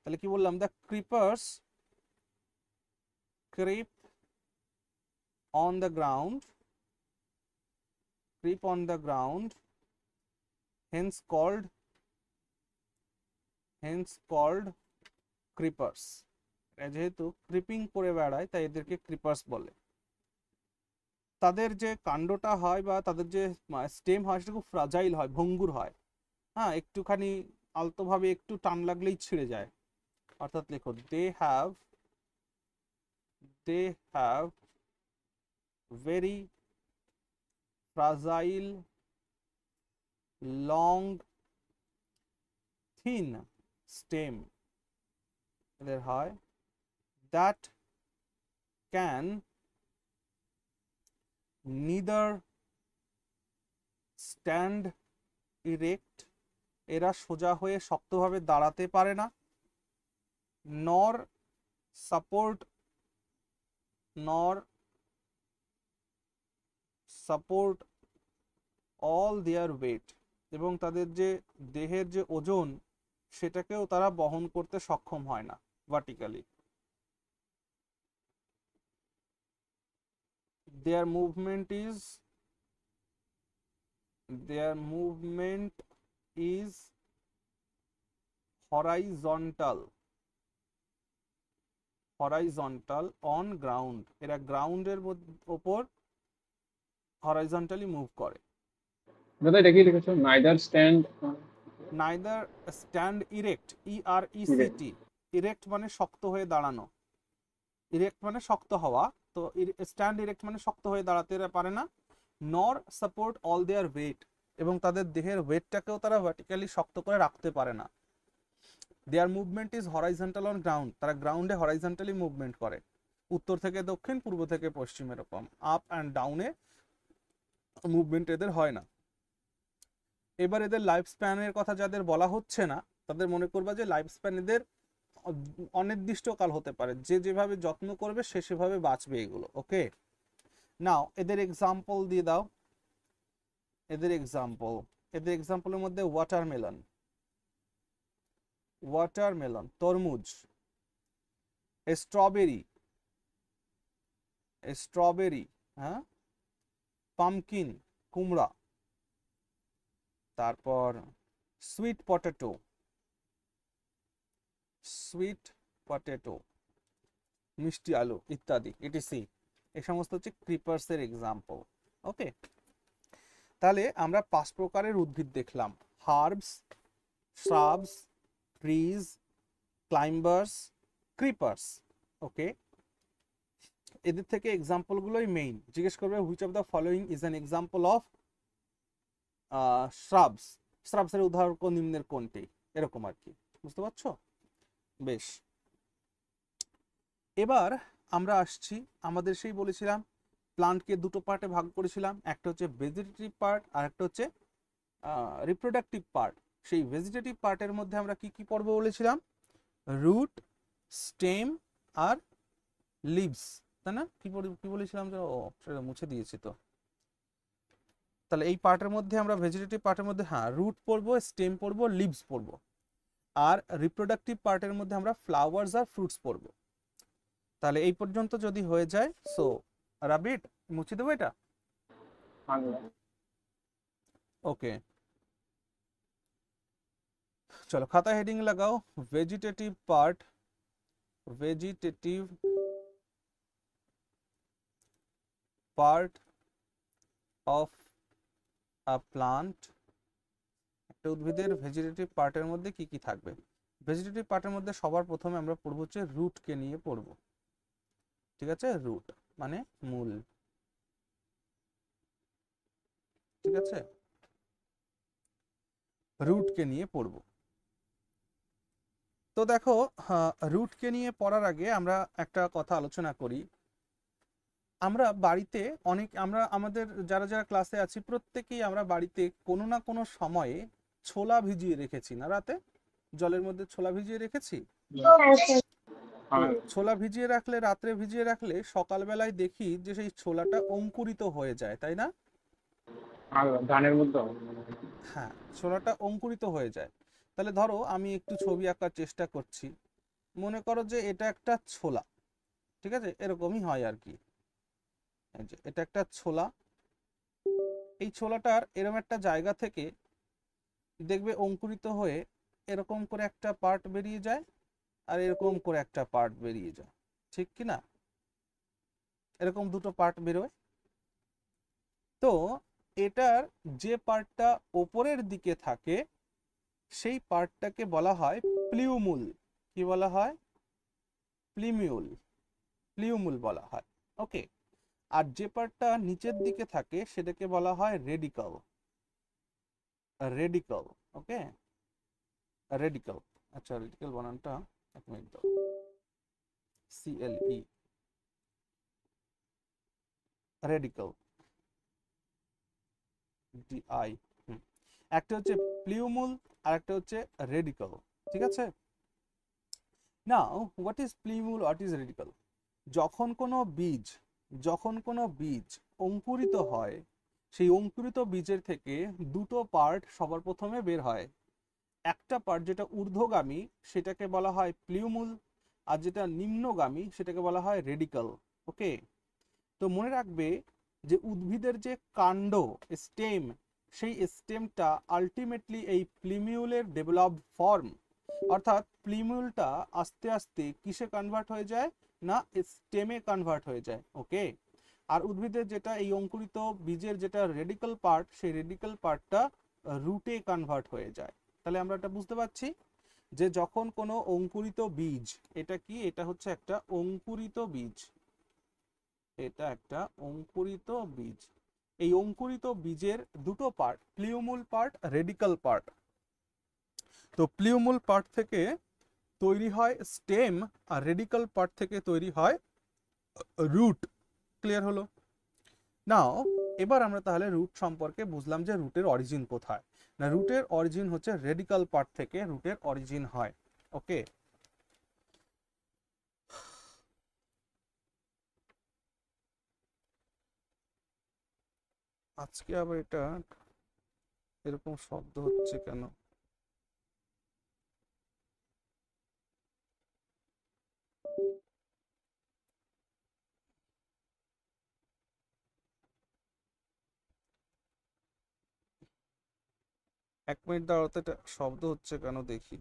তাহলে কি বললাম, the creepers creep on the ground, hence called creepers। যেহেতু ক্রিপিং করে বেড়ায় তাই এদেরকে ক্রিপার্স বলে। তাদের যে কাণ্ডটা হয় বা তাদের যে স্টেম হয় সেটা খুব ফ্রাজাইল হয়, ভঙ্গুর হয়, হ্যাঁ, একটুখানি আলতোভাবে একটু টান লাগলেই ছিঁড়ে যায়। অর্থাৎ লিখো they have very fragile long thin stem এদের হয় that can neither stand erect এরা সোজা হয়ে শক্তভাবে দাঁড়াতে পারে না nor support all their weight এবং তাদের যে দেহের যে ওজন সেটাকেও তারা বহন করতে সক্ষম হয় না vertically their movement is horizontal on ground এরা গ্রাউন্ডের উপর হরাইজন্টালি মুভ করে দাদা এটা কি লিখেছো neither stand erect ERECT erect মানে শক্ত হয়ে দাঁড়ানো erect মানে শক্ত হওয়া তো stand erect মানে শক্ত হয়ে দাঁড়াতে পারে না nor support all their weight এবং তাদের দেহের ওয়েটটাকেও তারা ভার্টিক্যালি শক্ত করে রাখতে পারে না their movement is horizontal on ground তারা গ্রাউন্ডে হরাইজন্টালি মুভমেন্ট করে উত্তর থেকে দক্ষিণ পূর্ব থেকে পশ্চিম এরকম আপ অ্যান্ড ডাউনে মুভমেন্ট এদের হয় না এবার এদের লাইফ স্প্যানের কথা যাদের বলা হচ্ছে না তাদের মনে করবা যে লাইফ স্প্যান এদের অনির্দিষ্টকাল হতে পারে যে যেভাবে যত্ন করবে সে সেভাবে বাঁচবে এগুলো ওকে নাও এদের এক্সাম্পল দিয়ে দাও এদের এক্সাম্পলের মধ্যে ওয়াটারমেলন তরমুজ স্ট্রবেরি হ্যাঁ পামকিন কুমড়া তারপর সুইট পটেটো মিষ্টি আলু ইত্যাদি ইটিসি এই সমস্ত হচ্ছে ক্রিপার্সের এক্সাম্পল ওকে তাহলে আমরা 5 প্রকারের উদ্ভিদ দেখলাম herbs shrubs trees climbers creepers okay এদের থেকে এক্সাম্পল গুলোই মেইন জিজ্ঞেস করবে which of the following is an example of শ্রাবসের উদাহরণ নিম্নের কোনটি এরকম আর কি বুঝতে পারছো বেশ এবার আমরা আসছি আমাদের সেই বলেছিলাম প্লান্টকে দুটো পার্টে ভাগ করেছিলাম একটা হচ্ছে ভেজিটেটিভ পার্ট আর একটা হচ্ছে রিপ্রোডাক্টিভ পার্ট সেই ভেজিটেটিভ পার্টের মধ্যে আমরা কি কি পড়বো বলেছিলাম রুট স্টেম আর লিভস তাই না কি বলেছিলাম যে ও সেটা মুছে দিয়েছি তো তাহলে এই পার্টের মধ্যে আমরা ভেজিটেটিভ পার্টের মধ্যে হ্যাঁ রুট পড়বো স্টেম পড়বো লিভস পড়বো আর রিপ্রোডাক্টিভ পার্টের মধ্যে আমরা ফ্লাওয়ার্স আর ফ্রুটস পড়বো তাহলে এই পর্যন্ত যদি হয়ে যায় সো রাবিট মুছে দেবো এটা ওকে চলো খাতা হেডিং লাগাও vegetative part of a plant একটা উদ্ভিদের ভেজিটেটিভ পার্টের মধ্যে কি কি থাকবে ভেজিটেটিভ পার্টের মধ্যে সবার প্রথমে আমরা পড়বো হচ্ছে রুটকে নিয়ে পড়বো ঠিক আছে রুট মানে মূল ঠিক আছে রুটকে নিয়ে পড়বো তো দেখো রুটকে নিয়ে পড়ার আগে আমরা একটা কথা আলোচনা করি আমরা বাড়িতে আমরা আমাদের যারা যারা ক্লাসে আছি প্রত্যেকেই আমরা বাড়িতে কোনো না কোনো সময়ে ছোলা ভিজিয়ে রেখেছি না রাতে জলের মধ্যে ছোলা ভিজিয়ে রেখেছি ছোলা ভিজিয়ে রাখলে রাত্রে ভিজিয়ে রাখলে সকালবেলায় দেখি যে সেই ছোলাটা অঙ্কুরিত হয়ে যায় তাই না ধানের মধ্যে হ্যাঁ ছোলাটা অঙ্কুরিত হয়ে যায় তাহলে ধরো আমি একটু ছবি আঁকার চেষ্টা করছি মনে করো যে এটা একটা ছোলা ঠিক আছে এরকমই হয় আর কি এটা একটা ছোলা এই ছোলাটার এরকম একটা জায়গা থেকে দেখবে অঙ্কুরিত হয়ে এরকম করে একটা পার্ট বেরিয়ে যায় আর এরকম করে একটা পার্ট বেরিয়ে যায় ঠিক কি না এরকম দুটো পার্ট বেরোয় তো এটার যে পার্টটা ওপরের দিকে থাকে সেই পার্টটাকে বলা হয় প্লিউমুল কি বলা হয়? প্লিমিউল, প্লিউমুল বলা হয়। ওকে, আর যে পার্টটা নিচের দিকে থাকে সেটাকে বলা হয় রেডিকাল, রেডিকাল। ওকে, রেডিকাল। আচ্ছা, রেডিকাল বানানটা এক মিনিট দাও, CLE, রেডিকাল, DI। একটা হচ্ছে প্লিউমুল আর একটা হচ্ছে রেডিকাল, ঠিক আছে? Now what is plumule, what is radical? যখন কোনো বীজ অঙ্কুরিত হয়, সেই অঙ্কুরিত বীজের থেকে দুটো পার্ট সবার প্রথমে বের হয়। একটা পার্ট যেটা ঊর্ধ্বগামী সেটাকে বলা হয় প্লিউমুল, আর যেটা নিম্নগামী সেটাকে বলা হয় রেডিকাল। ওকে, তো মনে রাখবে যে উদ্ভিদের যে কাণ্ড, স্টেম, সেই স্টেমটা আলটিমেটলি এই প্লিমিউলের ডেভেলপড ফর্ম, অর্থাৎ প্লিমিউলটা আস্তে আস্তে কিসে কনভার্ট হয়ে যায় না স্টেমে কনভার্ট হয়ে যায়। ওকে, আর উদ্ভিদের যেটা এই অঙ্কুরিত বীজের যেটা রেডিকাল পার্ট, সেই রেডিকাল পার্টটা রুটে কনভার্ট হয়ে যায়। তাহলে আমরা এটা বুঝতে পারছি যে যখন কোনো অঙ্কুরিত বীজ, এটা কি, এটা হচ্ছে একটা অঙ্কুরিত বীজ, এটা একটা অঙ্কুরিত বীজ, এই অঙ্কুরিত বীজের দুটো পার্ট, প্লিউমুল পার্ট, রেডিকাল পার্ট। তো প্লিউমুল পার্ট থেকে তৈরি হয় স্টেম, আর রেডিকাল পার্ট থেকে তৈরি হয় রুট। ক্লিয়ার হলো? নাও এবার আমরা তাহলে রুট সম্পর্কে বুঝলাম যে রুটের অরিজিন কোথায়। না, রুটের অরিজিন হচ্ছে রেডিকাল পার্ট থেকে রুটের অরিজিন হয়। ওকে, আজকে আবার এটা এরকম শব্দ হচ্ছে কেন? এক মিনিট দাঁড়াও তো, এটা শব্দ হচ্ছে কেন দেখি।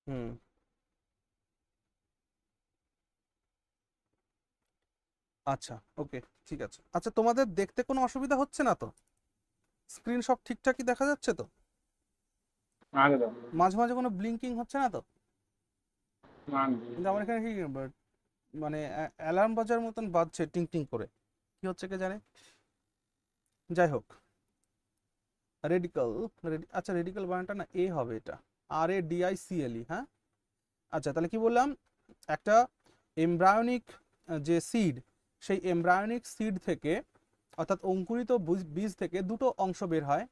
হুম, আচ্ছা, ওকে, ঠিক আছে। আচ্ছা, তোমাদের দেখতে কোনো অসুবিধা হচ্ছে না তো? স্ক্রিন সব ঠিকঠাকই দেখা যাচ্ছে তো? একদম। মাঝে মাঝে কোনো ব্লিঙ্কিং হচ্ছে না তো? একদম। কিন্তু আমার এখানে কি মানে অ্যালার্ম বাজার মতন বাজছে টিং টিং করে, কি হচ্ছে কে জানে। যাই হোক, রেডিকাল, আচ্ছা রেডিকাল বানানটা না এ হবে, এটা RADICALE। হ্যাঁ, আচ্ছা, তাহলে কি বললাম, একটা এমব্রায়োনিক যে সিড, সেই এমব্রায়োনিক সিড থেকে, অর্থাৎ অঙ্কুরিত বীজ থেকে দুটো অংশ বের হয়।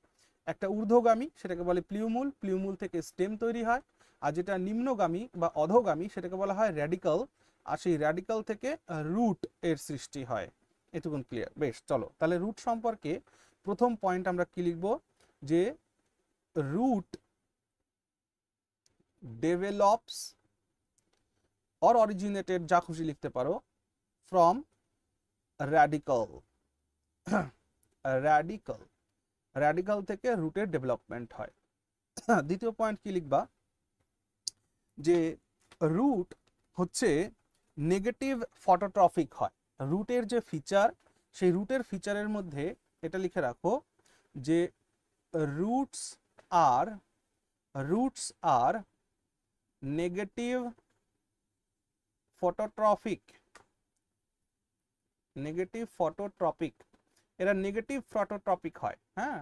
একটা ঊর্ধ্বগামী, সেটাকে বলে প্লিউমুল, প্লিউমুল থেকে স্টেম তৈরি হয়। আর যেটা নিম্নগামী বা অধোগামী সেটাকে বলা হয় র্যাডিকাল, আর সেই র্যাডিকাল থেকে রুট এর সৃষ্টি হয়। এটুকুন ক্লিয়ার? বেশ, চলো তাহলে রুট সম্পর্কে প্রথম পয়েন্ট আমরা কি লিখব, যে রুট ডেভেলপস অর অরিজিনেটেড, যা খুশি লিখতে পারো, ফ্রম র্যাডিকাল, র্যাডিকাল, র্যাডিকাল থেকে রুটের ডেভেলপমেন্ট হয়। দ্বিতীয় পয়েন্ট কি লিখবা, যে রুট হচ্ছে নেগেটিভ ফটোট্রফিক হয়। রুটের যে ফিচার, সেই রুটের ফিচারের মধ্যে এটা লিখে রাখো যে রুটস আর নেগেটিভ ফটোট্রফিক, নেগেটিভ ফটোট্রপিক, এরা নেগেটিভ ফটোট্রপিক হয়। হ্যাঁ,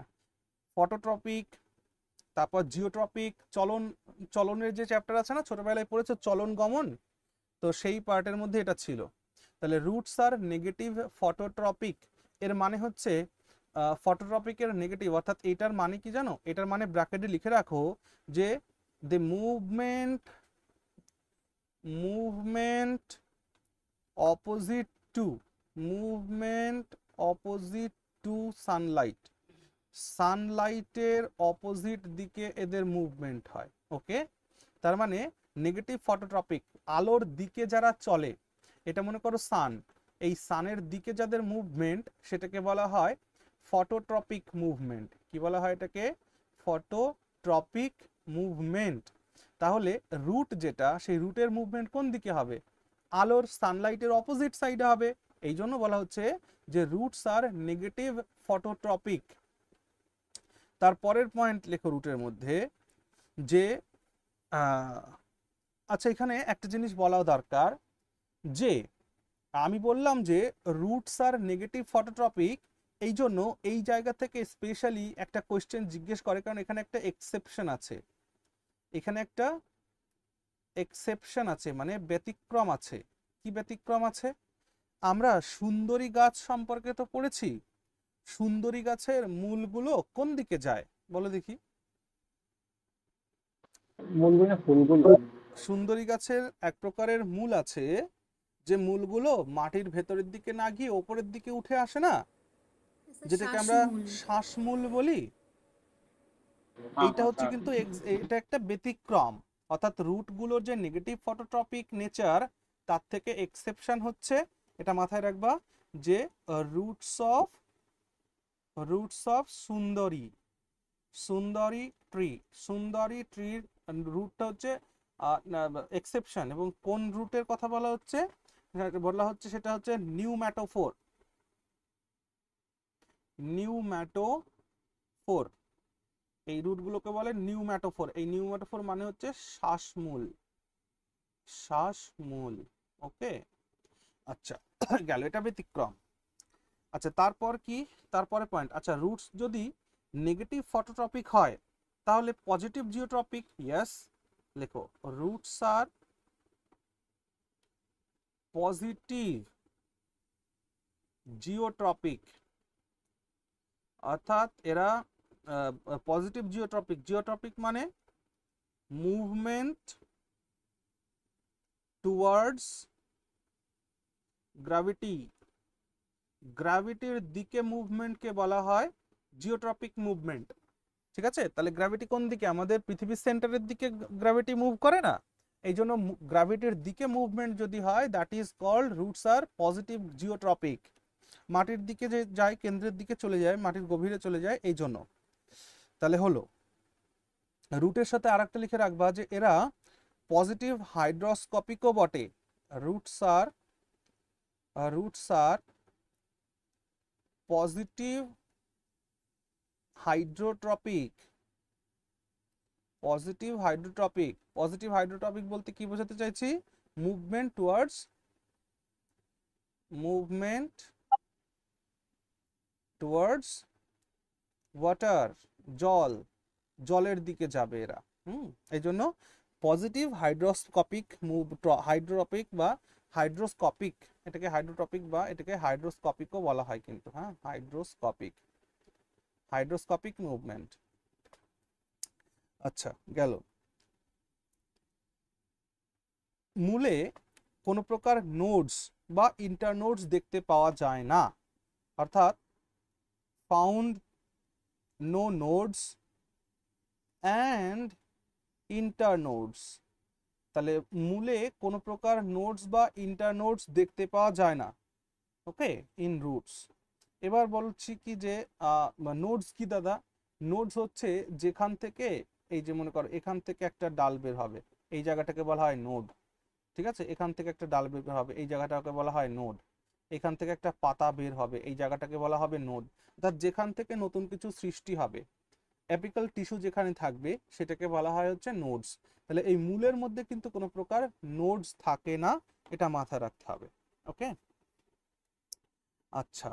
ফটোট্রপিক, তারপর জিওট্রপিক, চলনের যে চ্যাপ্টার আছে না, ছোটবেলায় পড়েছো চলন গমন, তো সেই পার্টের মধ্যে এটা ছিল। তাহলে রুটস আর নেগেটিভ ফটোট্রপিক, এর মানে হচ্ছে ফটোট্রপিকের নেগেটিভ, অর্থাৎ এটার মানে কি জানো, এটার মানে ব্র্যাকেটে লিখে রাখো যে the movement opposite to sunlight, সানলাইটের অপোজিট দিকে এদের মুভমেন্ট হয়। ওকে, তার মানে নেগেটিভ ফটোট্রপিক, আলোর দিকে যারা চলে, এটা মনে করো সান, এই সানের দিকে যাদের মুভমেন্ট সেটাকে বলা হয় ফটোট্রপিক মুভমেন্ট। কি বলা হয় এটাকে? ফটোট্রপিক মুভমেন্ট, তাহলে রুট যেটা সেই রুটের মুভমেন্ট কোন দিকে হবে? আলোর সানলাইটের অপোজিট সাইডে হবে। এই জন্য বলা হচ্ছে যে রুটস আর নেগেটিভ ফটোট্রপিক। তারপরের পয়েন্ট লেখো রুটের মধ্যে যে আচ্ছা এখানে একটা জিনিস বলাও দরকার যে আমি বললাম যে রুটস আর নেগেটিভ ফটোট্রপিক, এই জন্য এই জায়গা থেকে স্পেশালি একটা কোয়েশ্চেন জিজ্ঞেস করে, কারণ এখানে একটা এক্সেপশন আছে, এখানে একটা এক্সেপশন আছে মানে ব্যতিক্রম আছে। কি ব্যতিক্রম আছে? আমরা সুন্দরী গাছ সম্পর্কে তো পড়েছি, সুন্দরী গাছের মূলগুলো কোন দিকে যায় বলো দেখি? মূলগুলো না ফুলগুলো? সুন্দরী গাছের এক প্রকারের মূল আছে যে মূলগুলো মাটির ভেতরের দিকে না গিয়ে ওপরের দিকে উঠে আসে না, যেটাকে আমরা শ্বাসমূল বলি। এইটা হচ্ছে কিন্তু এটা একটা ব্যতিক্রম, অর্থাৎ রুটগুলোর যে নেগেটিভ ফটোট্রপিক নেচার তার থেকে এক্সেপশন হচ্ছে, এটা মাথায় রাখবা যে রুটস অফ সুন্দরী ট্রির রুটটা হচ্ছে এক্সেপশন। এবং কোন রুটের কথা বলা হচ্ছে সেটা হচ্ছে নিউম্যাটোফোর। এই রুটগুলোকে বলে নিউম্যাটোফোর। এই নিউম্যাটোফোর মানে হচ্ছে শ্বাসমূল। ওকে, আচ্ছা গেল, এটা ব্যতিক্রম। আচ্ছা তারপর কি? তারপরে পয়েন্ট, আচ্ছা রুটস যদি নেগেটিভ ফটোট্রপিক হয় তাহলে পজিটিভ জিওট্রপিক? ইয়েস, লেখো রুটস আর পজিটিভ জিওট্রপিক, অর্থাৎ এরা পজিটিভ জিওট্রপিক মানে মুভমেন্ট টুয়ার্ডস গ্র্যাভিটির দিকে মুভমেন্টকে বলা হয় জিওট্রপিক মুভমেন্ট। ঠিক আছে, তাহলে গ্র্যাভিটি কোন দিকে? আমাদের পৃথিবীর সেন্টারের দিকে গ্র্যাভিটি মুভ করে না, এই জন্য গ্র্যাভিটির দিকে মুভমেন্ট যদি হয় that is called roots are positive geotropic. মাটির দিকে যে যায়, কেন্দ্রের দিকে চলে যায়, মাটির গভীরে চলে যায়, এই জন্য। তাহলে হলো রুটের সাথে আরেকটা লিখে রাখবা যে এরা পজিটিভ হাইড্রোস্কোপিকও বটে। Roots are positive hydrotropic. Positive hydrotropic বলতে কি বোঝাতে চাইছি? মুভমেন্ট টুয়ার্ডস ওয়াটার, জলের দিকে যাবে এরা। এই জন্য পজিটিভ হাইড্রোস্কোপিক বা হাইড্রোস্কোপিক, এটাকে হাইড্রোট্রপিক বা এটাকে হাইড্রোস্কোপিকও বলা হয় কিন্তু। হ্যাঁ, হাইড্রোস্কোপিক মুভমেন্ট। আচ্ছা গেল, মূলে কোনো প্রকার নোডস বা ইন্টারনোডস দেখতে পাওয়া যায় না, অর্থাৎ ফাউন্ড নো নোডস অ্যান্ড ইন্টারনোডস। তাহলে মূলে কোনো প্রকার নোডস বা ইন্টারনোডস দেখতে পাওয়া যায় না, ওকে, ইন রুটস। এবার বলছি কি যে নোডস কি দাদা? নোডস হচ্ছে যেখান থেকে, এই যে মনে করো এখান থেকে একটা ডাল বের হবে, এই জায়গাটাকে বলা হয় নোড। ঠিক আছে, এখান থেকে একটা ডাল বের হবে, এই জায়গাটাকে বলা হয় নোড। এখান থেকে একটা পাতা বের হবে, এই জায়গাটাকে বলা হবে নোড। অর্থাৎ যেখান থেকে নতুন কিছু সৃষ্টি হবে, অ্যাপিক্যাল টিস্যু যেখানে থাকবে সেটাকে বলা হয় হচ্ছে নোডস। তাহলে এই মূলের মধ্যে কিন্তু কোনো প্রকার নোডস থাকে না, এটা মাথায় রাখতে হবে। ওকে, আচ্ছা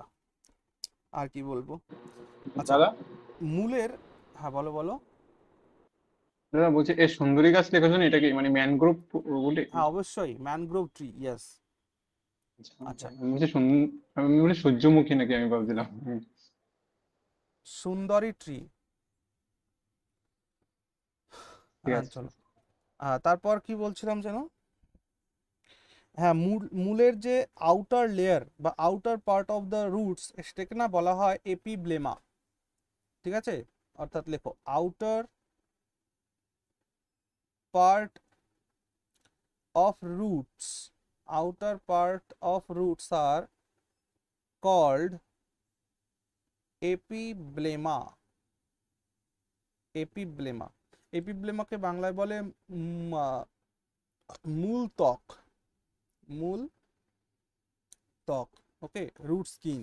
আর কি বলবো? আচ্ছা দাদা মূলের, হ্যাঁ বলো। দাদা বলছি এই সুন্দরী গাছ লেখা এটা কি মানে ম্যানগ্রোভ বলে? হ্যাঁ অবশ্যই ম্যানগ্রোভ ট্রি, ইয়েস। আচ্ছা আমি বলি সূর্যমুখী নাকি আমি ভাবছিলাম। সুন্দরী ট্রি, ঠিক হ্যাঁ আছে। চলো। তারপর কি বলছিলাম যেন? হ্যাঁ, মূলের যে আউটার লেয়ার বা outer part of the roots, সেটাকে না বলা হয় এপিব্লেমা। ঠিক আছে, অর্থাৎ লেখো outer part of roots are called epiblema. এপিব্লেমাকে বাংলায় বলে মূল ত্বক, মূল ত্বক। Okay, root skin.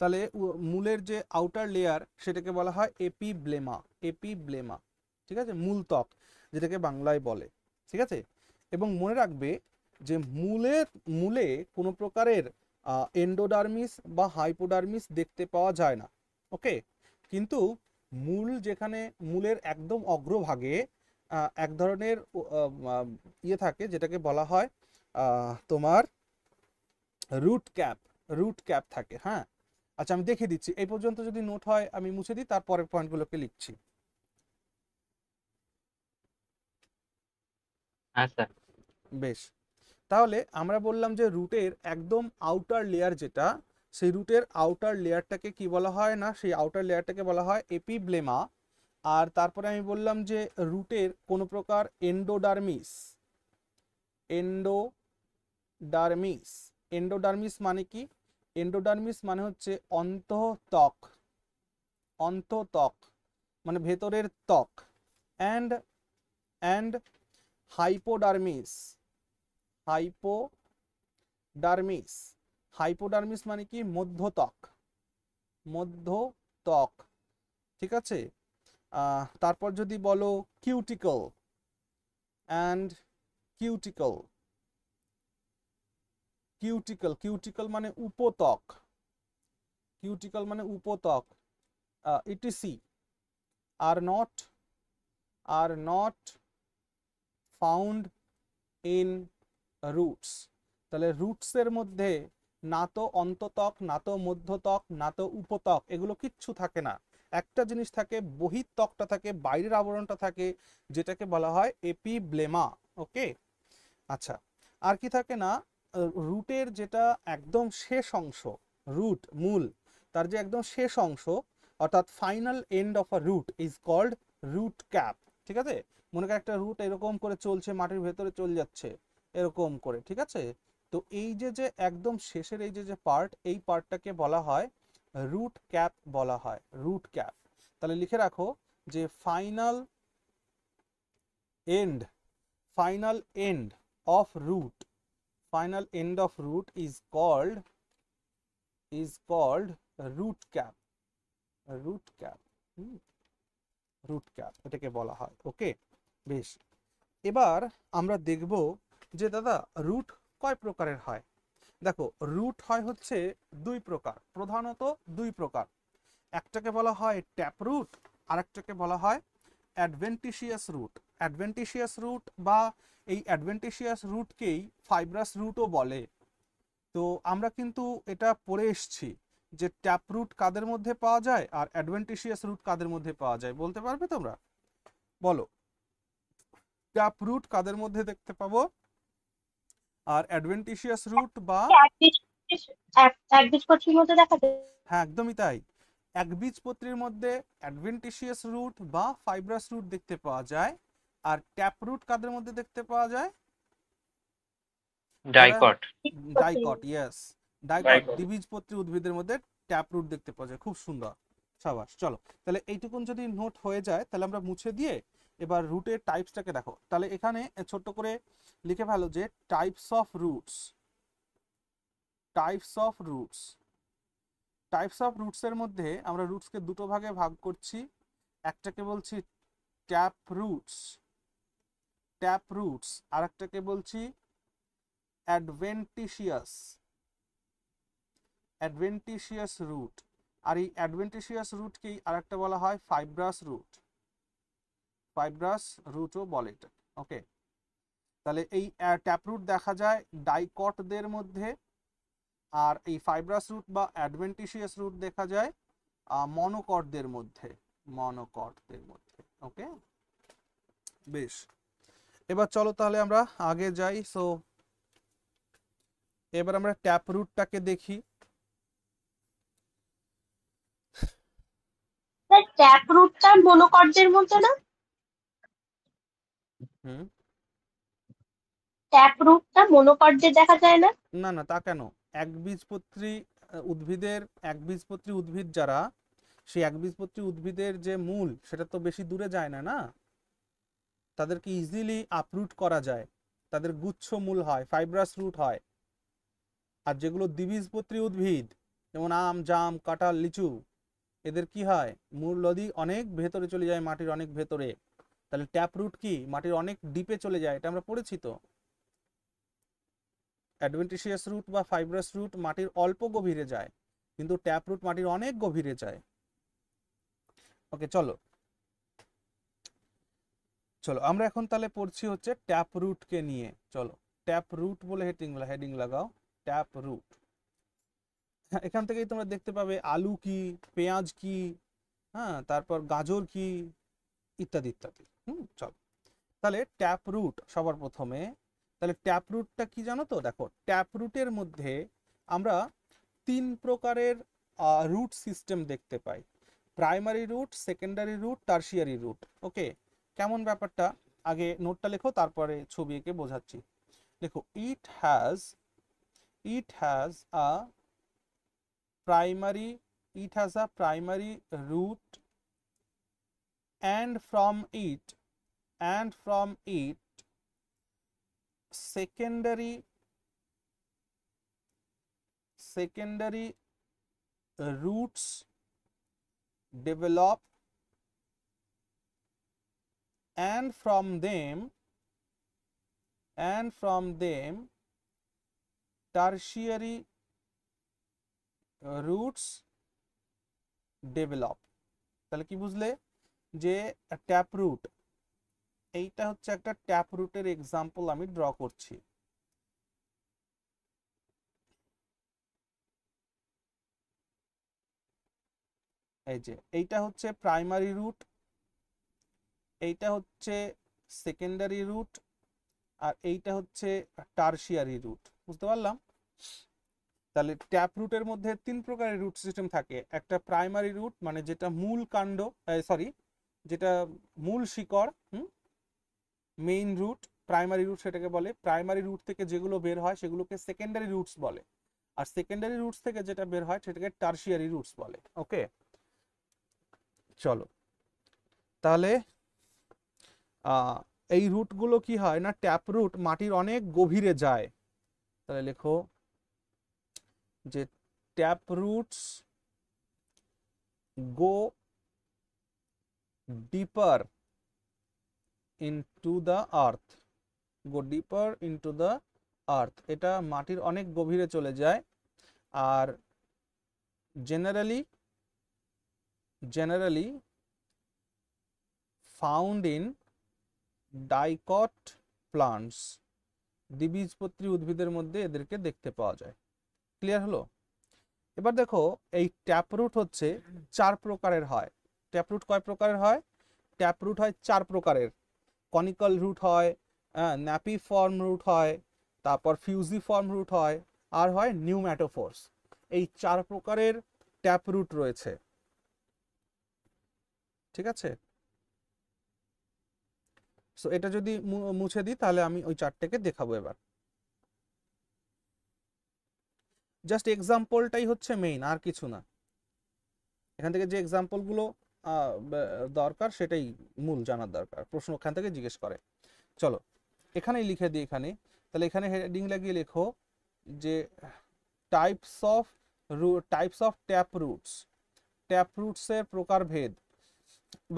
তাহলে মূলের যে আউটার লেয়ার সেটাকে বলা হয় এপিব্লেমা, এপিব্লেমা, ঠিক আছে, মূল ত্বক যেটাকে বাংলায় বলে, ঠিক আছে। এবং মনে রাখবে যে মূলে কোনো প্রকারের এন্ডোডার্মিস বা হাইপোডার্মিস দেখতে পাওয়া যায় না। ওকে, কিন্তু যেখানে মূলের একদম অগ্রভাগে এক ধরনের ইয়ে থাকে যেটাকে বলা হয় তোমার রুট ক্যাপ থাকে। হ্যাঁ, আচ্ছা আমি দেখিয়ে দিচ্ছি, এই পর্যন্ত যদি নোট হয় আমি মুছে দিই, তারপরের পয়েন্টগুলোকে লিখছি। হ্যাঁ স্যার। বেশ, তাহলে আমরা বললাম যে রুটের একদম আউটার লেয়ার যেটা, সেই রুটের আউটার লেয়ারটাকে কি বলা হয় না, সেই আউটার লেয়ারটাকে বলা হয় এপিব্লেমা। আর তারপরে আমি বললাম যে রুটের কোনো প্রকার এন্ডোডার্মিস, এন্ডোডার্মিস মানে কি? এন্ডোডার্মিস মানে হচ্ছে অন্তঃত্বক, মানে ভেতরের ত্বক। অ্যান্ড হাইপোডার্মিস, হাইপোডার্মিস মানে কি? মধ্যত্বক, ঠিক আছে। তারপর যদি বলো কিউটিকল অ্যান্ড কিউটিকল মানে উপত্বক, etc are not found in roots। তাহলে রুটসের মধ্যে না তো অন্তত্বক, না তো মধ্যত্বক, না তো উপত্বক, এগুলো কিচ্ছু থাকে না। একটা জিনিস থাকে, বহিত্বকটা থাকে, বাইরের আবরণটা থাকে, যেটাকে বলা হয় এপিব্লেমা। ওকে, আচ্ছা আর কি থাকে না, রুটের যেটা একদম শেষ অংশ, মূল তার যে একদম শেষ অংশ, অর্থাৎ final end of a root is called root cap. ঠিক আছে, মনে কর একটা রুট এরকম করে চলছে, মাটির ভেতরে চলে যাচ্ছে এরকম করে, ঠিক আছে। তো এই যে একদম শেষের এই যে পার্ট, এই পার্টটাকে বলা হয় রুট ক্যাপ বলা হয়, রুট ক্যাপ। তাহলে লিখে রাখো যে final end of root is called root cap, এটাকে বলা হয়। ওকে, বেশ, এবার আমরা দেখব যে দাদা রুট কয় প্রকারের হয়। দেখো, রুট হয় হচ্ছে দুই প্রকার, প্রধানত দুই প্রকার। একটাকে বলা হয় ট্যাপ রুট, আর একটাকে বলা হয় অ্যাডভেন্টিশিয়াস রুট বা এই অ্যাডভেন্টিশিয়াস রুটকেই ফাইব্রাস রুটও বলে। তো আমরা কিন্তু এটা পড়ে এসছি যে ট্যাপ রুট কাদের মধ্যে পাওয়া যায় আর অ্যাডভেন্টিশিয়াস রুট কাদের মধ্যে পাওয়া যায়, বলতে পারবে তোমরা? বলো, ট্যাপ রুট কাদের মধ্যে দেখতে পাবো আর অ্যাডভেন্টিশিয়াস রুট বা একবীজপত্রীর মধ্যে দেখা যায়। হ্যাঁ, একদমই তাই, একবীজপত্রীর মধ্যে অ্যাডভেন্টিশিয়াস রুট বা ফাইব্রাস রুট দেখতে পাওয়া যায়। আর ট্যাপ রুট কাদের মধ্যে দেখতে পাওয়া যায়? ডাইকট, ইয়েস, ডাইকট, দ্বিবীজপত্রী উদ্ভিদের মধ্যে ট্যাপ রুট দেখতে পাওয়া যায়। খুব সুন্দর, সাবাস। চলো, তাহলে এইটুকুন যদি নোট হয়ে যায় তাহলে আমরা মুছে দিয়ে এবার রুটের টাইপসটাকে দেখো। তাহলে এখানে ছোট্ট করে লিখে ফেলো যে টাইপস অফ রুটস এর মধ্যে আমরা রুটসকে দুটো ভাগে ভাগ করছি। একটাকে বলছি ট্যাপ রুটস, আর একটাকে বলছি অ্যাডভেন্টিশিয়াস রুট। আর এই অ্যাডভেন্টিশিয়াস রুটকেই আর একটা বলা হয় ফাইব্রাস রুটও বলে এটা। ওকে, তাহলে এই ট্যাপ রুট দেখা যায় ডাইকটদের মধ্যে, আর এই ফাইব্রাস রুট বা অ্যাডভেন্টিশিয়াস রুট দেখা যায় মনোকটদের মধ্যে। ওকে, বেশ, এবার চলো তাহলে আমরা আগে যাই। সো এবার আমরা ট্যাপ রুটটাকে দেখি। ট্যাপ রুটটা মনোকটদের মধ্যে না? ট্যাপ রুটটা মনোকটদের দেখা যায় না? না না, তা কেন? একবীজপত্রী উদ্ভিদ যারা, সেই একবীজপত্রী উদ্ভিদের যে মূল সেটা তো বেশি দূরে যায় না, না? তাদেরকে ইজিলি আপরুট করা যায়, তাদের গুচ্ছ মূল হয়, ফাইব্রাস রুট হয়। আর যেগুলো দ্বিবীজপত্রী উদ্ভিদ যেমন আম, জাম, কাঁঠাল, লিচু, এদের কি হয়, মূল নদী অনেক ভেতরে চলে যায়, মাটির অনেক ভেতরে। তাহলে ট্যাপ রুট কি, মাটির অনেক ডিপে চলে যায়, এটা আমরা পড়েছি তো। অ্যাডভেন্টিসিয়াস রুট বা ফাইব্রাস রুট মাটির অল্প গভীরে যায়, কিন্তু ট্যাপ রুট মাটির অনেক গভীরে যায়। ওকে, চলো চলো আমরা এখন তাহলে পড়ছি হচ্ছে ট্যাপ রুটকে নিয়ে। চলো ট্যাপ রুট বলে হেডিং লাগাও, ট্যাপ রুট। এখান থেকেই তোমরা দেখতে পাবে আলু কি, পেঁয়াজ কি, হ্যাঁ, তারপর গাজর কি, ইত্যাদি ইত্যাদি। চলো তাহলে ট্যাপ রুট সবার প্রথমে। তাহলে ট্যাপ রুটটা কি জানো তো? দেখো, ট্যাপ রুটের মধ্যে আমরা 3 প্রকারের রুট সিস্টেম দেখতে পাই: primary root, secondary root, tertiary root. Okay, কেমন ব্যাপারটা আগে নোটটা লেখো, তারপরে ছবি এঁকে বোঝাচ্ছি। দেখো, it has a primary it has a primary root, and from it secondary roots develop, and from them tertiary roots develop. তাহলে কি বুঝলে? যে ট্যাপ রুট, এইটা হচ্ছে একটা ট্যাপ রুটের এক্সাম্পল আমি ড্র করছি। এই যে এইটা হচ্ছে প্রাইমারি রুট, এইটা হচ্ছে সেকেন্ডারি রুট, আর এইটা হচ্ছে টারশিয়ারি রুট। বুঝতে পারলাম? তাহলে ট্যাপ রুটের মধ্যে 3 প্রকারের রুট সিস্টেম থাকে। একটা প্রাইমারি রুট, মানে যেটা মূল কাণ্ড, যেটা মূল শিকড়, মেইন রুট, প্রাইমারি রুট সেটাকে বলে। প্রাইমারি রুট থেকে যেগুলো বের হয় সেগুলোকে সেকেন্ডারি রুটস বলে, আর সেকেন্ডারি রুটস থেকে যেটা বের হয় সেটাকে টারশিয়ারি রুটস বলে। ওকে, চলো তাহলে এই রুটগুলো কি হয় না, ট্যাপ রুট মাটির অনেক গভীরে যায়। তাহলে লেখো যে tap roots go deeper into the earth, এটা মাটির অনেক গভীরে চলে যায়। আর generally found in dicot plants, দ্বিবীজপত্রী উদ্ভিদের মধ্যে এদেরকে দেখতে পাওয়া যায়। ক্লিয়ার হলো? এবার দেখো, এই ট্যাপ রুট হচ্ছে 4 প্রকারের হয়। ট্যাপ রুট কয় প্রকারের হয়? ট্যাপ রুট হয় 4 প্রকারের। কনিক্যাল রুট হয়, ন্যাপিফর্ম রুট হয়, তারপর ফিউজিফর্ম রুট হয়, আর হয় নিউম্যাটোফোর্স। এই 4 প্রকারের ট্যাপ রুট রয়েছে। ঠিক আছে? সো এটা যদি মুছে দিই তাহলে আমি ওই 4টেকে দেখাবো এবার। জাস্ট এক্সাম্পলটাই হচ্ছে মেইন, আর কিছু না। এখান থেকে যে এক্সাম্পলগুলো দরকার সেটাই মূল জানার দরকার, প্রশ্ন ওখান থেকে জিজ্ঞেস করে। চলো এখানেই লিখে দিই এখানে। তাহলে এখানে হেডিং লাগিয়ে লেখো যে টাইপস অফ ট্যাপ রুটসের প্রকারভেদ।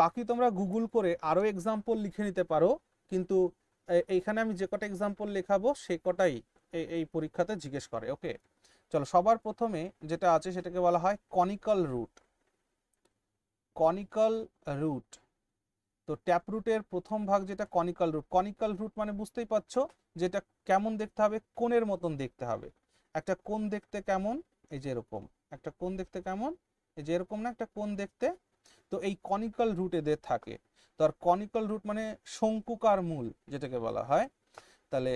বাকি তোমরা গুগল করে আরো এক্সাম্পল লিখে নিতে পারো, কিন্তু এইখানে আমি যে কটা এক্সাম্পল লেখাবো সে কটাই এই পরীক্ষাতে জিজ্ঞেস করে। ওকে, চলো সবার প্রথমে যেটা আছে সেটাকে বলা হয় কনিক্যাল রুট। তো ট্যাপ রুটের প্রথম ভাগ যেটা কনিক্যাল রুট মানে বুঝতেই পারছো যেটা কেমন দেখতে হবে, কোণের মতন দেখতে হবে। একটা কোণ দেখতে কেমন, এই যে এরকম। একটা কোণ দেখতে কেমন, এই যে এরকম না, একটা কোণ দেখতে। তো এই কনিক্যাল রুট এদের থাকে। তো আর কনিক্যাল রুট মানে শঙ্কুকার মূল যেটাকে বলা হয়। তাহলে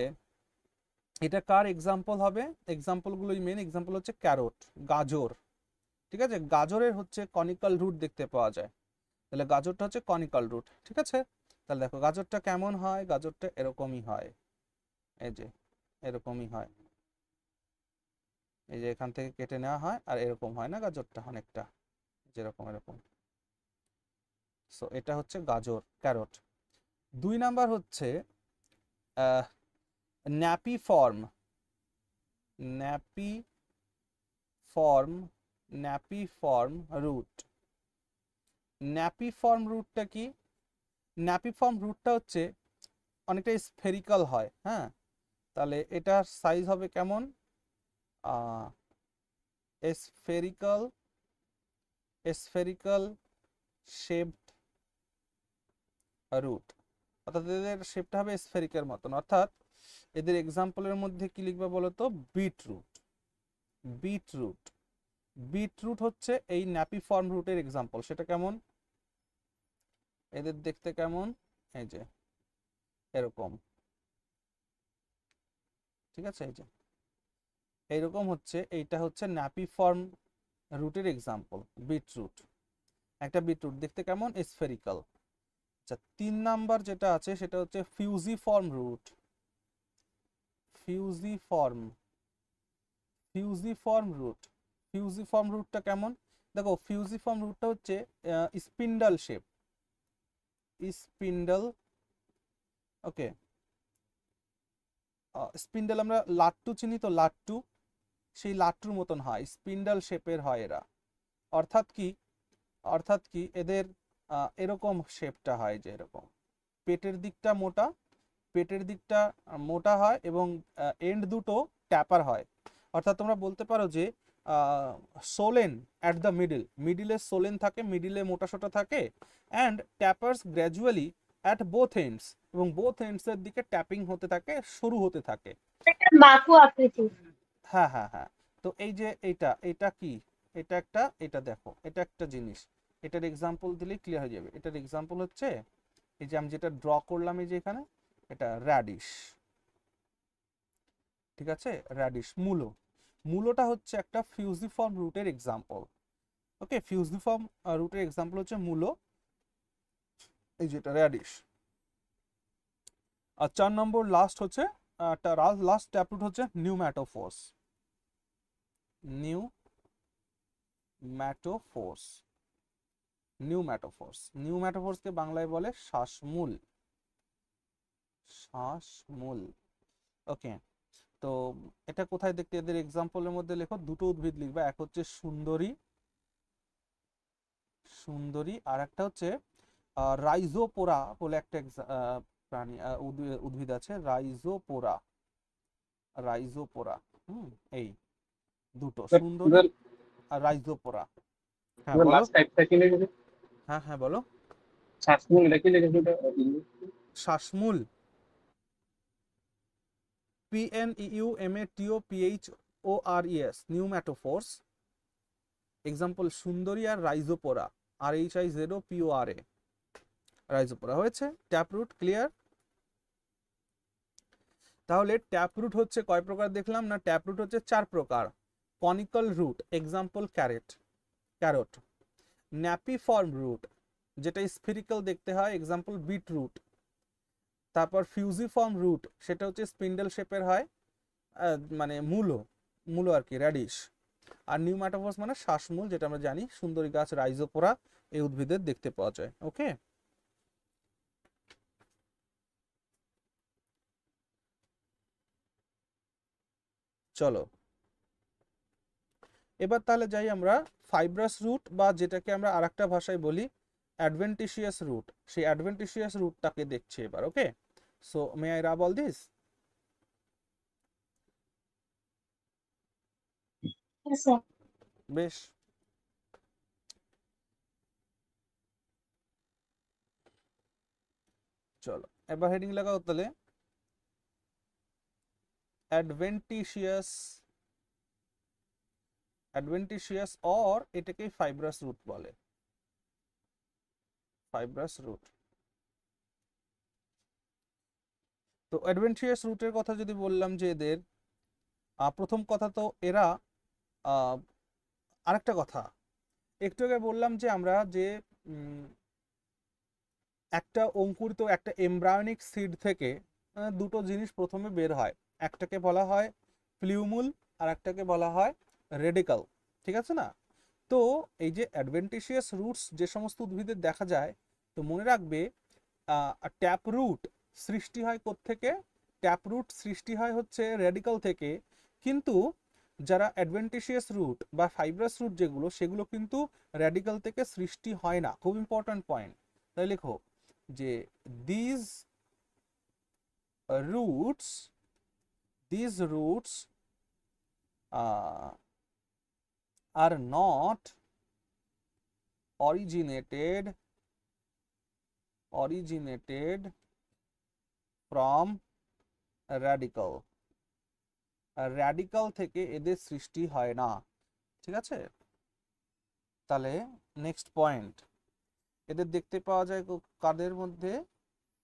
এটা কার এক্সাম্পল হবে? এক্সাম্পলগুলোই মেন এক্সাম্পল হচ্ছে ক্যারট, গাজর। ঠিক আছে, গাজরের হচ্ছে কনিক্যাল রুট দেখতে পাওয়া যায়। তাহলে গাজরটা হচ্ছে কনিক্যাল রুট। ঠিক আছে, তাহলে দেখো গাজরটা কেমন হয়, গাজরটা এরকমই হয়, এই যে এরকমই হয়। এই যে এখান থেকে কেটে নেওয়া হয় আর এরকম হয় না গাজরটা অনেকটা, যেরকম এরকম। সো এটা হচ্ছে গাজর, ক্যারট। 2 নাম্বার হচ্ছে napiform. Napiform root. Napiform রুটটা কি? ন্যাপি ফর্ম রুটটা হচ্ছে অনেকটা স্ফেরিক্যাল হয়, হ্যাঁ। তাহলে এটার সাইজ হবে কেমন? স্ফেরিক্যাল শেপড রুট, অর্থাৎ এদের শেপটা হবে স্ফেরিক্যাল মতন। অর্থাৎ এদের এক্সাম্পলের মধ্যে কি লিখবে বলো তো? বিটরুট। বিটরুট হচ্ছে এই ন্যাপি ফর্ম রুটের এক্সাম্পল। সেটা কেমন? এদের দেখতে কেমন? এই যে এরকম, ঠিক আছে? এই যে এইরকম হচ্ছে, এইটা হচ্ছে ন্যাপি ফর্ম রুটের এক্সাম্পল, বিটরুট। একটা বিটরুট দেখতে কেমন? স্ফেরিক্যাল। আচ্ছা, 3 নাম্বার যেটা আছে সেটা হচ্ছে ফিউজিফর্ম রুট। ফিউজিফর্ম রুটটা কেমন? দেখো, ফিউজিফর্ম রুটটা হচ্ছে স্পিন্ডল শেপ। ওকে, স্পিন্ডল আমরা লাট্টু চিনি তো, লাট্টু, সেই লাট্টুর মতন হয়, স্পিন্ডল শেপের হয় এরা। অর্থাৎ কি এদের এরকম শেপটা হয়, যে এরকম পেটের দিকটা মোটা হয় এবং এন্ড দুটো ট্যাপার হয়। অর্থাৎ তোমরা বলতে পারো যে সোলেন অ্যাট দ্য মিডিলে সোলেন থাকে, মিডিলে মোটা সোটা থাকে, and tapers gradually at both ends, এবং বোথ এন্ডস এর দিকে ট্যাপিং হতে থাকে, শুরু হতে থাকে। একটা বাকু আকৃতি। হ্যাঁ। তো এই যে এটা কি? এটা দেখো, এটা একটা জিনিস, এটার এক্সাম্পল দিলেই ক্লিয়ার হয়ে যাবে। এটার এক্সাম্পল হচ্ছে এই যে আমি যেটা ড্র করলাম, এই যে এখানে, এটা র্যাডিশ, ঠিক আছে? র্যাডিশ, মূলোটা হচ্ছে একটা ফিউজিফর্ম রুটের এক্সাম্পল। ওকে, ফিউজিফর্ম রুটের এক্সাম্পল হচ্ছে মূলো, এই যেটা র্যাডিশ। আর 4 নম্বর লাস্ট হচ্ছে লাস্ট ট্যাপরুট হচ্ছে নিউম্যাটোফোর্স। নিউম্যাটোফোর্সকে বাংলায় বলে শ্বাসমূল। ওকে, তো এটা কোথায় দেখতে? এদের এক্সাম্পলের মধ্যে লেখো, দুটো উদ্ভিদ লিখবে, এক হচ্ছে সুন্দরী, আর একটা হচ্ছে রাইজোপোরা বলে একটা প্রাণী, উদ্ভিদ আছে, রাইজোপোরা। এই দুটো, সুন্দরী আর রাইজোপোরা। হ্যাঁ বলো। লাস্ট টাইপটা কি লিখেছে? হ্যাঁ বলো। শ্বাসমূল, এটা কি লিখেছে? এটা শ্বাসমূল, PNEUMATOPHORES, নিউম্যাটোফোর্স। এক্সাম্পল সুন্দরী আর রাইজোপোরা, RHIZOPORA, রাইজোপোরা। হয়েছে? ট্যাপরুট ক্লিয়ার? তাহলে ট্যাপরুট হচ্ছে কয় প্রকার দেখলাম না? ট্যাপরুট হচ্ছে 4 প্রকার। Conical root, example carrot. Napiform root, যেটা স্ফেরিক্যাল দেখতে হয়, এক্সাম্পল বিটরুট। তারপর ফিউজিফর্ম রুট, সেটা হচ্ছে স্পিন্ডল শেপের হয়, মানে মূলো আর কি, র্যাডিশ। আর নিউম্যাটোফোর্স মানে শ্বাসমূল, যেটা আমরা জানি সুন্দরী গাছ, রাইজোপোরা এই উদ্ভিদের দেখতে পাওয়া যায়। ওকে, চলো এবার তাহলে যাই আমরা ফাইব্রাস রুট, বা যেটাকে আমরা আরেকটা ভাষায় বলি অ্যাডভেন্টিশিয়াস রুট, সেই অ্যাডভেন্টিশিয়াস রুটটাকে দেখছি এবার। Okay, so may I rub all this? বেশ, চলো এবার হেডিং লাগাও তাহলে, অ্যাডভেন্টিশিয়াস অর এটাকে ফাইব্রাস রুট বলে, ফাইব্রাস রুট। তো অ্যাডভেন্টিশিয়াস রুটের কথা যদি বললাম যে এদের প্রথম কথা তো এরা আরেকটা কথা একটু আগে বললাম যে আমরা যে একটা অঙ্কুরিত একটা এমব্রায়োনিক সিড থেকে দুটো জিনিস প্রথমে বের হয়, একটাকে বলা হয় প্লিউমুল আর একটাকে বলা হয় রেডিকাল, ঠিক আছে না? তো এই যে অ্যাডভেন্টিশিয়াস রুটস যে সমস্ত উদ্ভিদের দেখা যায়, তো মনে রাখবে ট্যাপ রুট সৃষ্টি হয় কোত্থেকে? ট্যাপ রুট সৃষ্টি হয় হচ্ছে রেডিকাল থেকে, কিন্তু যারা অ্যাডভেন্টিশিয়াস রুট বা ফাইব্রাস রুট যেগুলো, সেগুলো কিন্তু রেডিকাল থেকে সৃষ্টি হয় না। খুব ইম্পর্ট্যান্ট পয়েন্ট। তাই লেখো যে these roots are not originated from radical। Radical থেকে এদের সৃষ্টি হয় না। ঠিক আছে, তাহলে নেক্সট পয়েন্ট, এদের দেখতে পাওয়া যায় কাদের মধ্যে?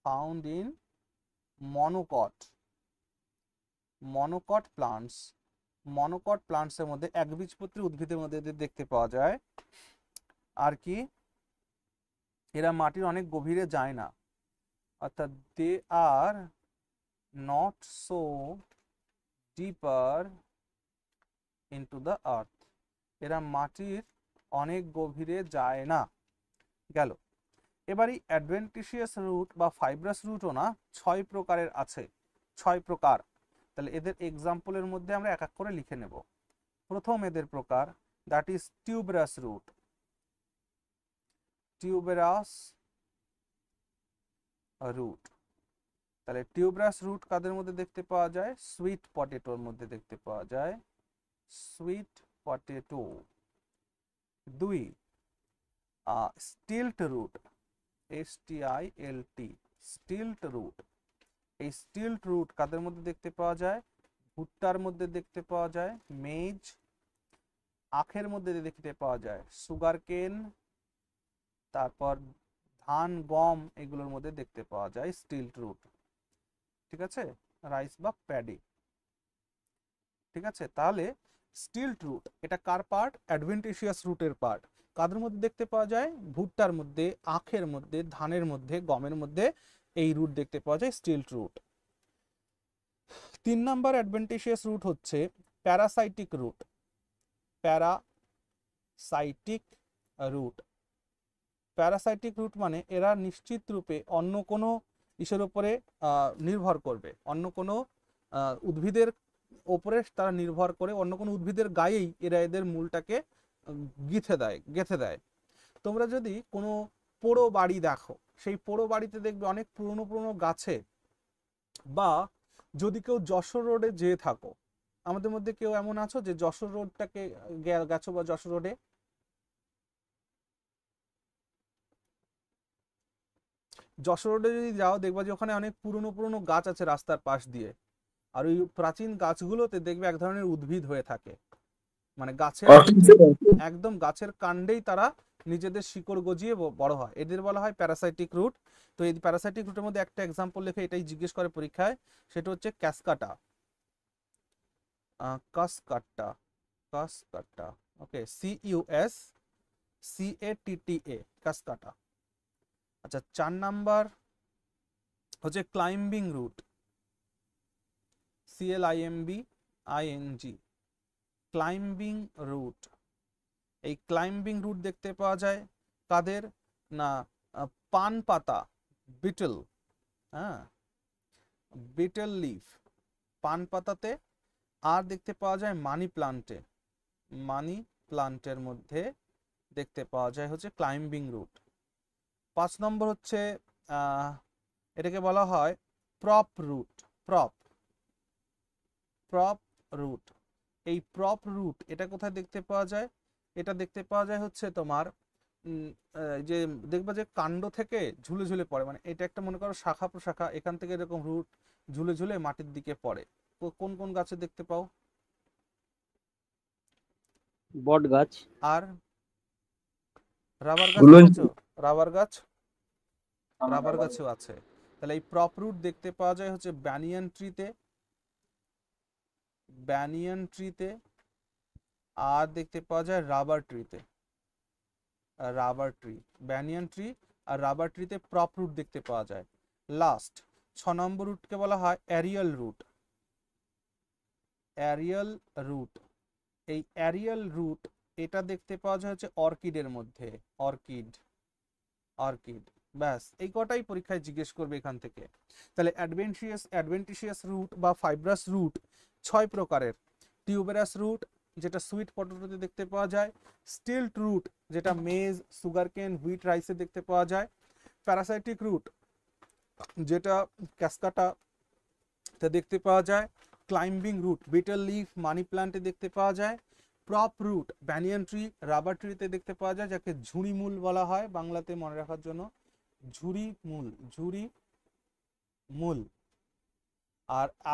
Found in monocot plants. Monocot প্লান্টসের মধ্যে, একবীজপত্রী উদ্ভিদের মধ্যে এদের দেখতে পাওয়া যায়। আর কি, এরা মাটির অনেক গভীরে যায় না, অর্থাৎ they are not so deeper into the earth. এরা মাটির অনেক গভীরে যায় না। গেল। এবারই অ্যাডভেন্টিশিয়াস রুট বা ফাইব্রাস রুটও না 6 প্রকারের আছে, 6 প্রকার। তাহলে এদের এক্সাম্পলের মধ্যে আমরা এক এক করে লিখে নেব। প্রথম এদের প্রকার, that is tuberous root. Tuberous root. তাহলে টিউবারাস রুট কাদের মধ্যে দেখতে পাওয়া যায়? সুইট পটেটোর মধ্যে দেখতে পাওয়া যায়, sweet potato. 2 stilt root, STILT, stilt root. এই স্টিল্ট রুট কাদের মধ্যে দেখতে পাওয়া যায়? ভুট্টার মধ্যে দেখতে পাওয়া যায়, মেজ। আখের মধ্যে দেখতে পাওয়া যায়, সুগার কেন। তারপর ধান, গম, এগুলোর মধ্যে দেখতে পাওয়া যায় স্টিল্ট রুট। ঠিক আছে, রাইস বা প্যাডি। ঠিক আছে, তাহলে স্টিল্ট রুট এটা কার পার্ট? অ্যাডভেন্টিশিয়াস রুটের পার্ট। কাদের মধ্যে দেখতে পাওয়া যায়? ভুট্টার মধ্যে, আখের মধ্যে, ধানের মধ্যে, গমের মধ্যে এই রুট দেখতে পাওয়া যায়, stilt root. 3 number adventitious root হচ্ছে parasitic root. Parasitic root. Parasitic root মানে এরা নিশ্চিত রূপে অন্য কোনো ইসের উপরে নির্ভর করবে, অন্য কোনো উদ্ভিদের ওপরে তারা নির্ভর করে, অন্য কোনো উদ্ভিদের গায়েই এরা এদের মূলটাকে গেঁথে দেয়। তোমরা যদি কোনো পোড়ো বাড়ি দেখো, সেই পোড়ো বাড়িতে দেখবে অনেক পুরনো পুরনো গাছে, বা যদি কেউ যশোর রোডে যেয়ে থাকো, আমাদের মধ্যে কেউ এমন আছো যে যশোর রোডটাকে গেছো বা যশোর রোডে? যশোর রোডে যদি যাও, দেখবা যে ওখানে অনেক পুরনো পুরনো গাছ আছে রাস্তার পাশ দিয়ে। আর ওই প্রাচীন গাছগুলোতে দেখবে এক ধরনের উদ্ভিদ হয়ে থাকে, মানে গাছের একদম গাছের কাণ্ডেই তারা নিজেদের শিকড় গজিয়ে বড় হয়। এদের বলা হয় প্যারাসাইটিক রুট। তো এই প্যারাসাইটিক রুটের মধ্যে একটা এক্সাম্পল লিখে এটাই জিজ্ঞেস করে পরীক্ষায়, সেটা হচ্ছে ক্যাসকাটা। কাসকাটা, ওকে, CUSCATTA, কাসকাটা। আচ্ছা, 4 নাম্বার হচ্ছে climbing root, CLIMBING, climbing root. এই ক্লাইম্বিং রুট দেখতে পাওয়া যায় কাদের? না, পান পাতা, বিটল। হ্যাঁ, বিটল লিফ, পান পাতাতে। আর দেখতে পাওয়া যায় মানি প্লান্টে। মানি প্লান্টের মধ্যে দেখতে পাওয়া যায় হচ্ছে ক্লাইম্বিং রুট। 5 নম্বর হচ্ছে এটাকে বলা হয় প্রপ রুট। Prop root. এই প্রপ রুট এটা কোথায় দেখতে পাওয়া যায়? এটা দেখতে পাওয়া যায় হচ্ছে তোমার যে দেখবা যে কাণ্ড থেকে ঝুলে ঝুলে পড়ে, মানে এটা একটা মনে করো শাখা প্রশাখা, এখান থেকে এরকম রুট ঝুলে ঝুলে মাটির দিকে পড়ে। কোন কোন গাছে দেখতে পাও? বট গাছ। আর রাবার গাছ দেখেছো? রাবার গাছও আছে। তাহলে এই প্রপ রুট দেখতে পাওয়া যায় হচ্ছে ব্যানিয়ান ট্রিতে, আর দেখতে পাওয়া যায় রাবার ট্রিতে। ব্যানিয়ান ট্রি আর রাবার ট্রিতে প্রপ রুট দেখতে পাওয়া যায়। লাস্ট 6 নম্বর রুটকে বলা হয় অ্যারিয়াল রুট। এই অ্যারিয়াল রুট এটা দেখতে পাওয়া যায় হচ্ছে অর্কিডের মধ্যে। অর্কিড ব্যাস এই কটাই পরীক্ষায় জিজ্ঞেস করবে এখান থেকে। তাহলে অ্যাডভেন্টিশিয়াস রুট বা ফাইব্রাস রুট 6 প্রকারের। টিউবেরাস রুট যেটা সুইট পটেটোতে দেখতে পাওয়া যায়, স্টিল্ট রুট যেটা মেজ, সুগারকেন, হুইট রাইসে দেখতে পাওয়া যায়, প্যারাসাইটিক রুট যেটা ক্যাসকাটাতে দেখতে পাওয়া যায়, climbing root betel leaf, money প্ল্যান্টে দেখতে পাওয়া যায়, prop root banyan tree, rubber ট্রিতে দেখতে পাওয়া যায়, যাকে ঝুড়ি মূল বলা হয় বাংলাতে মনে রাখার জন্য, ঝুড়ি মূল।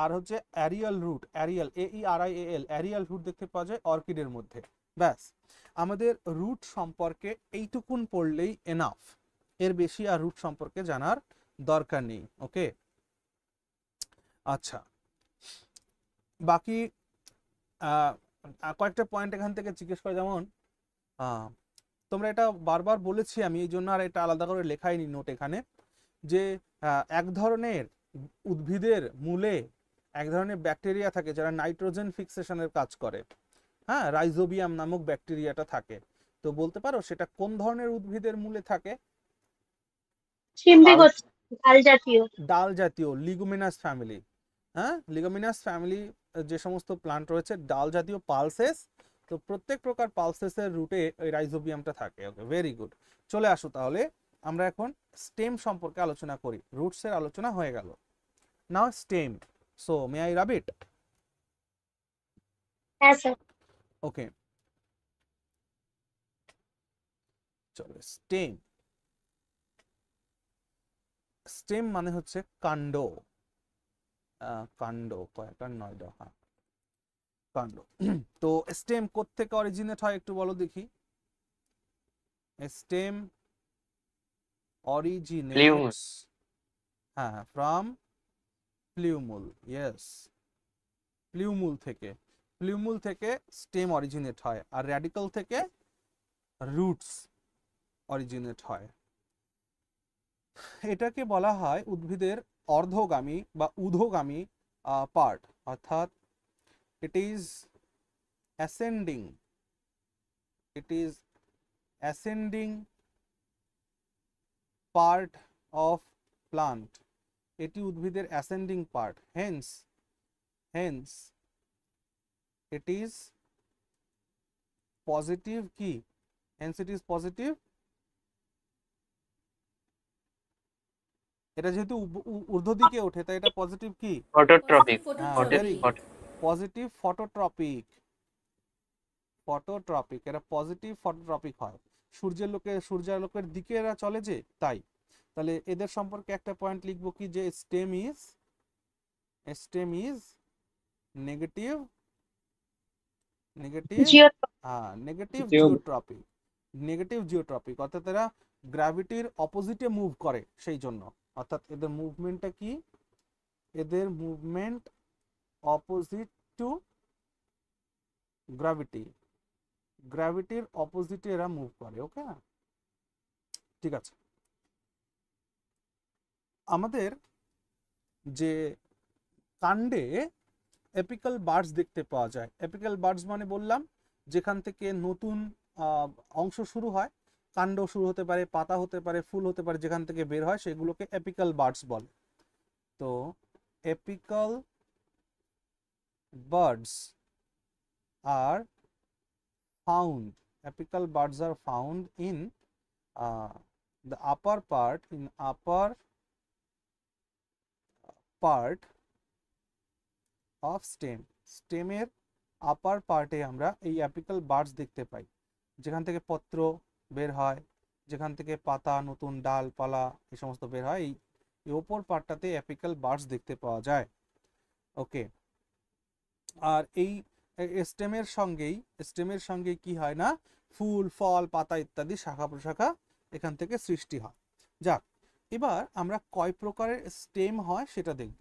আর হচ্ছে aerial root, aerial AERIAL, aerial root দেখতে পাওয়া যায় অর্কিডের মধ্যে। ব্যাস আমাদের রুট সম্পর্কে এইটুকুন পড়লেই এনাফ, এর বেশি আর রুট সম্পর্কে জানার দরকার নেই। ওকে, আচ্ছা বাকি কয়েকটা পয়েন্ট এখান থেকে জিজ্ঞেস করে, যেমন তোমরা এটা বারবার বলেছি আমি, এই জন্য আর এটা আলাদা করে লেখাই নি নোট এখানে, যে এক ধরনের উদ্ভিদের মূলে এক ধরনের ব্যাকটেরিয়া থাকে যারা নাইট্রোজেন ফিক্সেশনের কাজ করে, হ্যাঁ, রাইজোবিয়াম নামক ব্যাকটেরিয়াটা থাকে। তো বলতে পারো সেটা কোন ধরনের উদ্ভিদের মূলে থাকে? ডাল জাতীয়, লিগুমিনাস ফ্যামিলি। হ্যাঁ, লিগুমিনাস ফ্যামিলি যে সমস্ত প্লান্ট রয়েছে ডাল জাতীয়, পালসেস, তো প্রত্যেক প্রকার পালসেসের রুটে ওই রাইজোবিয়ামটা থাকে। ওকে, ভেরি গুড। চলে আসো তাহলে আমরা এখন স্টেম সম্পর্কে আলোচনা করি। রুটসের আলোচনা হয়ে গেল, নাও স্টেম। সো মে আই রাব ইট? হ্যাঁ স্যার। ওকে, চলো স্টেম। স্টেম মানে হচ্ছে কাণ্ড, কয়েকটা নয়, হ্যাঁ কাণ্ড। তো স্টেম কোত্থেকে অরিজিনেট হয় একটু বলো দেখি। স্টেম অরিজিনেটস, হ্যাঁ, ফ্রম প্লিউমুল। ইয়েস, প্লিউমুল থেকে স্টেম অরিজিনেট হয়, আর র্যাডিক্যাল থেকে রুটস অরিজিনেট হয়। এটাকে বলা হয় উদ্ভিদের অর্ধগামী বা ঊর্ধ্বগামী পার্ট, অর্থাৎ it is ascending part of plant, এটি উদ্ভিদের ascending part, hence it is positive কি, hence it is positive, এটা যেহেতু ঊর্ধ্ব দিকে ওঠে তাই এটা পজিটিভ কি, ফটোট্রপিক। Positive phototropic. এরা পজিটিভ ফটোট্রপিক হয়, সূর্যালোকের দিকে এরা চলে যে, তাই। তাহলে এদের সম্পর্কে একটা পয়েন্ট লিখবো কি, যে স্টেম ইজ নেগেটিভ জিওট্রপিক, অর্থাৎ এরা গ্র্যাভিটির অপোজিটে মুভ করে, সেই জন্য। অর্থাৎ এদের মুভমেন্টটা কি, এদের মুভমেন্ট অপোজিট টু গ্র্যাভিটির অপোজিটে এরা মুভ করে। ওকে, ঠিক আছে। আমাদের যে কাণ্ডে এপিক্যাল বার্ডস দেখতে পাওয়া যায়, এপিক্যাল বার্ডস মানে বললাম যেখান থেকে নতুন অংশ শুরু হয়, কাণ্ড শুরু হতে পারে, পাতা হতে পারে, ফুল হতে পারে, যেখান থেকে বের হয় সেগুলোকে এপিক্যাল বার্ডস বলে। তো apical birds are found in the upper part of স্টেমের আপার পার্টে আমরা এই অ্যাপিক্যাল বার্ডস দেখতে পাই, যেখান থেকে পত্র বের হয়, যেখান থেকে পাতা, নতুন ডালপালা এই সমস্ত বের হয়, এই ওপর পার্টটাতে অ্যাপিক্যাল বার্ডস দেখতে পাওয়া যায়। ওকে, আর এই স্টেমের সঙ্গেই কি হয় না, ফুল, ফল, পাতা ইত্যাদি শাখা প্রশাখা এখান থেকে সৃষ্টি হয়। যাক, এবার আমরা কয় প্রকারের স্টেম হয় সেটা দেখব।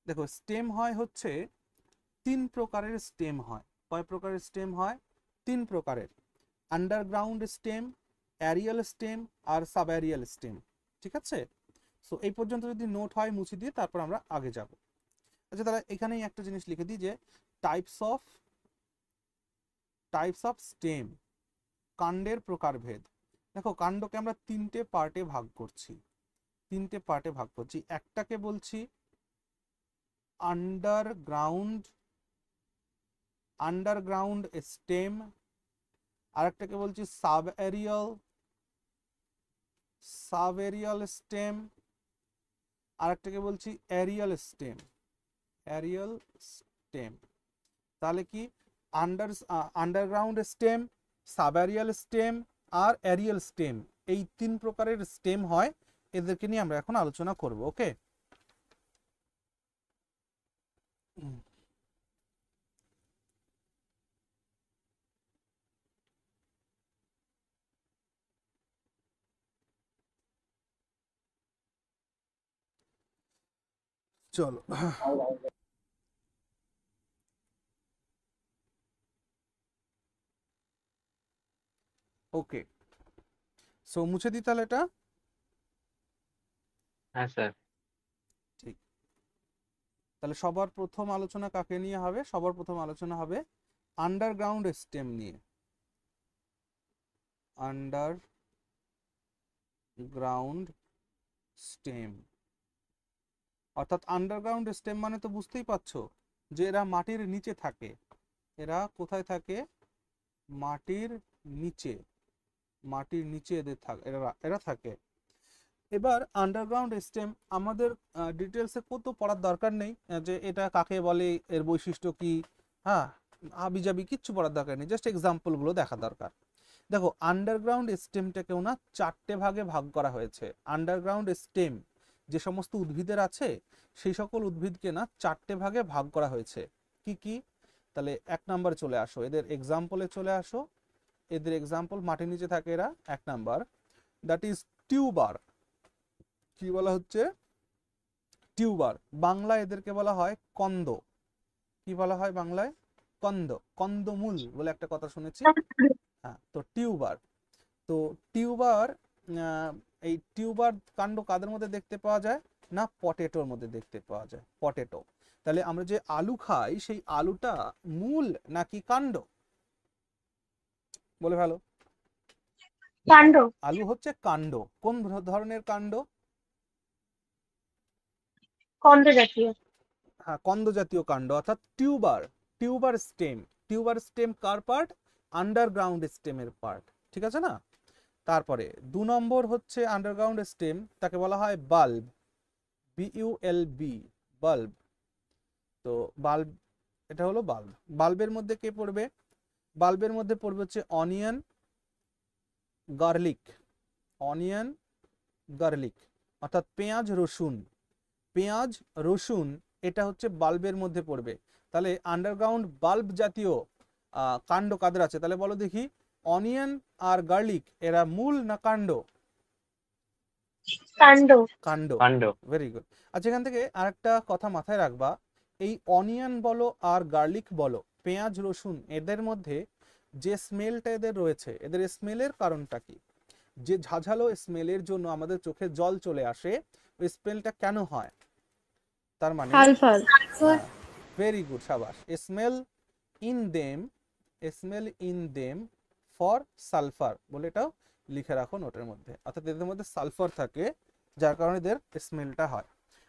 দেখো, স্টেম হয় হচ্ছে 3 প্রকারের স্টেম হয়। কয় প্রকারের স্টেম হয়? 3 প্রকারের। আন্ডারগ্রাউন্ড স্টেম, অ্যারিয়াল স্টেম আর সাবঅ্যারিয়াল স্টেম। ঠিক আছে, সো এই পর্যন্ত যদি নোট হয় মুছে দিয়ে তারপর আমরা আগে যাব। আচ্ছা, তাহলে এখানেই একটা জিনিস লিখে দিই যে টাইপস অফ স্টেম, কাণ্ডের প্রকারভেদ। দেখো কাণ্ডকে আমরা তিনটে পার্টে ভাগ করছি, একটাকে বলছি আন্ডারগ্রাউন্ড স্টেম, আরেকটাকে বলছি সাব এরিয়াল স্টেম, আরেকটাকে বলছি এরিয়াল স্টেম। তাহলে কি underground stem, sub aerial stem আর এরিয়াল স্টেম, এই তিন প্রকারের স্টেম হয়, এদেরকে নিয়ে আমরা এখন আলোচনা করব। ওকে, চলো। ওকে, সো মুছে দিই তাহলে এটা। হ্যাঁ স্যার। ঠিক, তাহলে সবার প্রথম আলোচনা কাকে নিয়ে হবে? সবার প্রথম আলোচনা হবে আন্ডারগ্রাউন্ড স্টেম নিয়ে। আন্ডারগ্রাউন্ড স্টেম অর্থাৎ আন্ডারগ্রাউন্ড স্টেম মানে তো বুঝতেই পারছো যে এরা মাটির নিচে থাকে। এরা কোথায় থাকে? মাটির নিচে এরা থাকে। এবার আন্ডারগ্রাউন্ড স্টেম আমাদের ডিটেলসে কত পড়ার দরকার নেই যে এটা কাকে বলে, এর বৈশিষ্ট্য কি, হ্যাঁ হাবিজাবি কিচ্ছু পড়ার দরকার নেই, জাস্ট এক্সাম্পলগুলো দেখা দরকার। দেখো আন্ডারগ্রাউন্ড স্টেমটাকেও না চারটে ভাগে ভাগ করা হয়েছে। আন্ডারগ্রাউন্ড স্টেম যে সমস্ত উদ্ভিদের আছে সেই সকল উদ্ভিদকে না চারটে ভাগে ভাগ করা হয়েছে। কি কি? তাহলে এক নম্বরে চলে আসো, এদের এক্সাম্পলে চলে আসো। এদের এক্সাম্পল মাটির নিচে থাকে এরা। এক নাম্বার, দ্যাট ইজ টিউবার। কি বলা হচ্ছে? টিউবার। বাংলায় এদেরকে বলা হয় কন্দ। কি বলা হয় বাংলায়? কন্দ, কন্দমূল বলে একটা কথা শুনেছি। হ্যাঁ, তো টিউবার। তো টিউবার, এই টিউবার কাণ্ড কাদের মধ্যে দেখতে পাওয়া যায় না? পটেটোর মধ্যে দেখতে পাওয়া যায়, পটেটো। তাহলে আমরা যে আলু খাই সেই আলুটা মূল নাকি কাণ্ড? বলে ভালো। কাণ্ড। আলু হচ্ছে কাণ্ড। কোন ধরনের কাণ্ড? কন্দ জাতীয়। হ্যাঁ, কন্দ জাতীয় কাণ্ড অর্থাৎ টিউবার। টিউবার স্টেম কার পার্ট? আন্ডারগ্রাউন্ড স্টেমের পার্ট। ঠিক আছে না? তারপরে 2 নম্বর হচ্ছে আন্ডারগ্রাউন্ড স্টেম, তাকে বলা হয় বাল্ব। BULB, bulb. তো বাল্ব, এটা হলো বাল্ব। বাল্বের মধ্যে কে পড়বে? বাল্বের মধ্যে পড়বে হচ্ছে অনিয়ন, গার্লিক। অনিয়ন, গার্লিক অর্থাৎ পেঁয়াজ রসুন, এটা হচ্ছে বাল্বের মধ্যে পড়বে। তাহলে আন্ডারগ্রাউন্ড বাল্ব জাতীয় কাণ্ড কাদের আছে? তাহলে বলো দেখি, অনিয়ন আর গার্লিক এরা মূল না কাণ্ড? কাণ্ড। Very good. আচ্ছা, এখান থেকে আরেকটা কথা মাথায় রাখবা, এই অনিয়ন বলো আর গার্লিক বলো, পেঁয়াজ রসুন, এদের মধ্যে যে স্মেলটা এদের রয়েছে, এদের স্মেলের কারণটা কি? যে ঝাঝালো স্মেলের জন্য আমাদের চোখে জল চলে আসে, ওই স্মেলটা কেন হয়? তার মানে ভেরি গুড, সাবাস। Smell in them for sulphur বলে এটাও লিখে রাখো নোটের মধ্যে। অর্থাৎ এদের মধ্যে সালফার থাকে, যার কারণে এদের স্মেলটা হয়।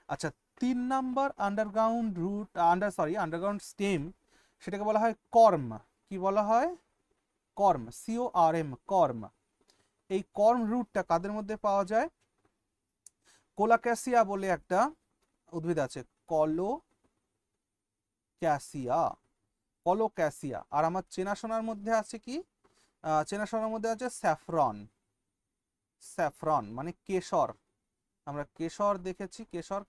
আচ্ছা, 3 নাম্বার আন্ডারগ্রাউন্ড স্টেম, সেটাকে বলা হয় কর্ম। কি বলা হয়? কর্ম, CORM, কর্ম। এই কর্ম রুটটা কাদের মধ্যে পাওয়া যায়? কোলাক্যাসিয়া বলে একটা উদ্ভিদ আছে, কলোক্যাসিয়া। আর আমার চেনাশোনার মধ্যে আছে কি? চেনাশোনার মধ্যে আছে স্যাফরন মানে কেশর। আমরা কেশর দেখেছি, কেশর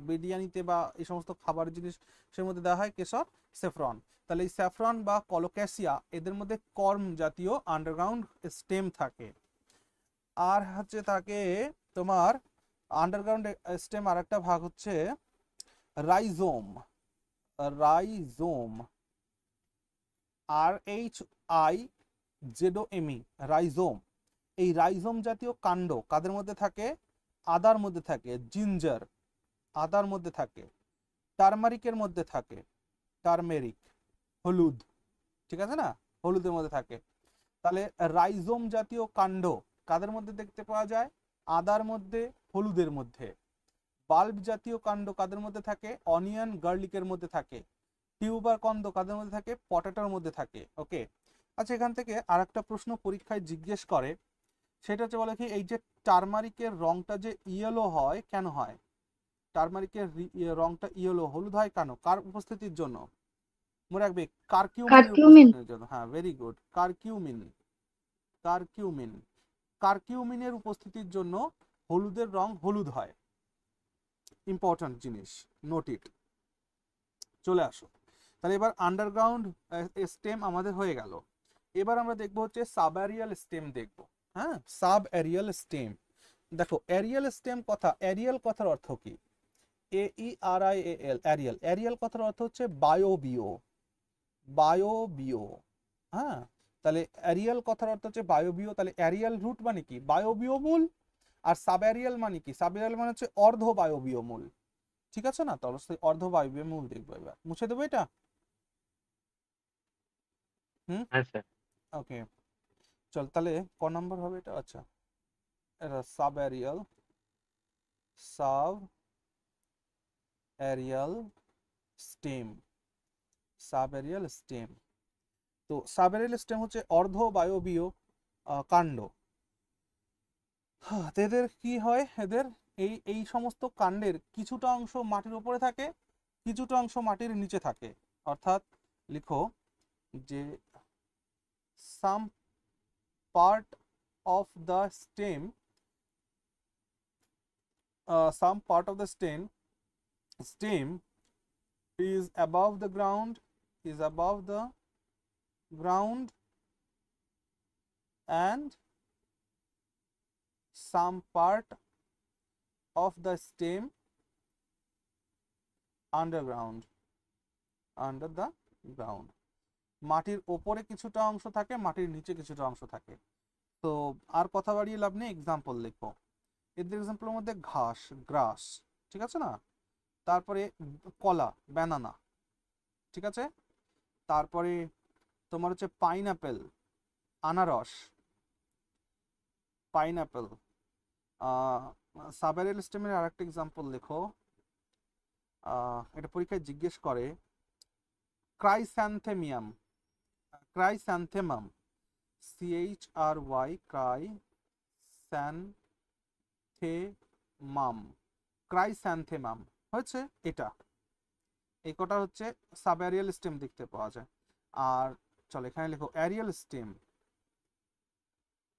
বিরিয়ানিতে বা এই সমস্ত খাবার জিনিসের মধ্যে দেওয়া হয় কেশর, স্যাফরন। তাহলে এই স্যাফরন বা কলোক্যাসিয়া, এদের মধ্যে কর্ম জাতীয় আন্ডারগ্রাউন্ড স্টেম থাকে। আর হচ্ছে থাকে তোমার আন্ডারগ্রাউন্ড স্টেম আর একটা ভাগ হচ্ছে রাইজোম। RHIZOME, rhizome. এই রাইজোম জাতীয় কাণ্ড কাদের মধ্যে থাকে? আদার মধ্যে থাকে, জিঞ্জার আদার মধ্যে থাকে, টারমারিকের মধ্যে থাকে, টারমেরিক হলুদ, ঠিক আছে না, হলুদের মধ্যে থাকে। তাহলে রাইজোম জাতীয় কাণ্ড কাদের মধ্যে দেখতে পাওয়া যায়? আদার মধ্যে, হলুদের মধ্যে। বাল্ব জাতীয় কাণ্ড কাদের মধ্যে থাকে? অনিয়ন, গার্লিকের মধ্যে থাকে। টিউবার কন্দ কাদের মধ্যে থাকে? পটেটোর মধ্যে থাকে। ওকে, আচ্ছা এখান থেকে আরেকটা প্রশ্ন পরীক্ষায় জিজ্ঞেস করে, সেটা হচ্ছে বলে কি এই যে টারমারিকের রংটা যে ইয়েলো হয় কেন হয়? টারমারিকের রংটা ইয়েলো হলুদ হয় কেন? কার উপস্থিতির জন্য? মনে রাখবে কারকিউমিনের উপস্থিতির জন্য। হ্যাঁ, ভেরি গুড, কারকিউমিন। কারকিউমিন, কারকিউমিনের উপস্থিতির জন্য হলুদের রং হলুদ হয়। ইম্পর্টেন্ট জিনিস, নোট ইট। চলে আসো, তাহলে এবার আন্ডারগ্রাউন্ড স্টেম আমাদের হয়ে গেল। এবার আমরা দেখবো হচ্ছে সাব অ্যারিয়াল স্টেম দেখবো। হ্যাঁ, সাব অ্যারিয়াল স্টেম। দেখো অ্যারিয়াল স্টেম কথা, অ্যারিয়াল কথার অর্থ কি? AERIAL, Ariel. অ্যারিয়াল কথার অর্থ হচ্ছে বায়োবিও, বায়োবিও। হ্যাঁ, তাহলে অ্যারিয়াল কথার অর্থ হচ্ছে বায়োবিও। তাহলে অ্যারিয়াল রুট মানে কি? বায়োবিও মূল। আর সাব অ্যারিয়াল মানে কি? সাব অ্যারিয়াল মানে হচ্ছে অর্ধ বায়োবিও মূল। ঠিক আছে না? তাহলে সেই অর্ধ বায়োবিও মূল দেখবো। এবার মুছে দেবো এটা। হ্যাঁ স্যার। ওকে, চল তাহলে ক নাম্বার হবে এটা? আচ্ছা, এটা sub Ariel, sub Ariel stem, sub Ariel stem. তো সাব অ্যারিয়াল স্টেম হচ্ছে অর্ধ বায়বীয় কাণ্ড। এদের কি হয়? এদের এই সমস্ত কাণ্ডের কিছুটা অংশ মাটির উপরে থাকে, কিছুটা অংশ মাটির নিচে থাকে। অর্থাৎ লিখো যে সাম part of the stem, some part of the stem is above the ground, is above the ground, and some part of the stem underground, under the ground. মাটির ওপরে কিছুটা অংশ থাকে, মাটির নিচে কিছুটা অংশ থাকে। তো আর কথা বাড়িয়ে লাভ নেই, এক্সাম্পল লিখো। এদের এক্সাম্পলের মধ্যে ঘাস, গ্রাস, ঠিক আছে না? তারপরে কলা, ব্যানানা, ঠিক আছে? তারপরে তোমার হচ্ছে পাইনাপেল, আনারস, পাইনাপেল। সাব অ্যারিয়াল স্টেমের আরেকটা এক্সাম্পল লেখো, এটা পরীক্ষায় জিজ্ঞেস করে। ক্রাইস্যান্থেমিয়াম, ক্রাইস্যান্থেমাম, CHRY, ক্রাইস্যান্থেমাম, ক্রাইস্যান্থেমাম হচ্ছে এটা। এই কটা হচ্ছে সাব অ্যারিয়াল স্টেম দেখতে পাওয়া যায়। আর চলো এখানে লেখো অ্যারিয়াল স্টেম।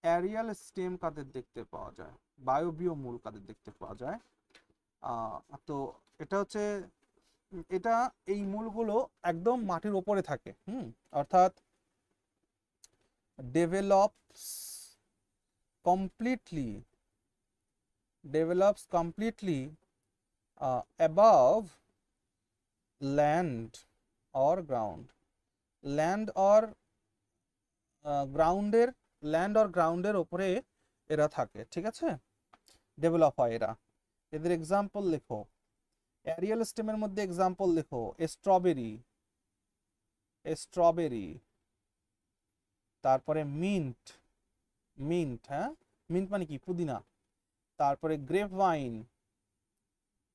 অ্যারিয়াল স্টেম কাদের দেখতে পাওয়া যায়? বায়বীয় মূল কাদের দেখতে পাওয়া যায়? তো এটা হচ্ছে, এটা এই মূলগুলো একদম মাটির ওপরে থাকে। অর্থাৎ develops completely above land or ground, land or গ্রাউন্ডের উপরে এরা থাকে। ঠিক আছে, ডেভেলপ হয় এরা। এদের এক্সাম্পল লেখো, অ্যারিয়াল স্টেমের মধ্যে এক্সাম্পল লেখো। Strawberry, strawberry. তারপরে মিন্ট, মিন্ট, হ্যাঁ মিন্ট মানে কি? পুদিনা। তারপরে গ্রেপ ভাইন,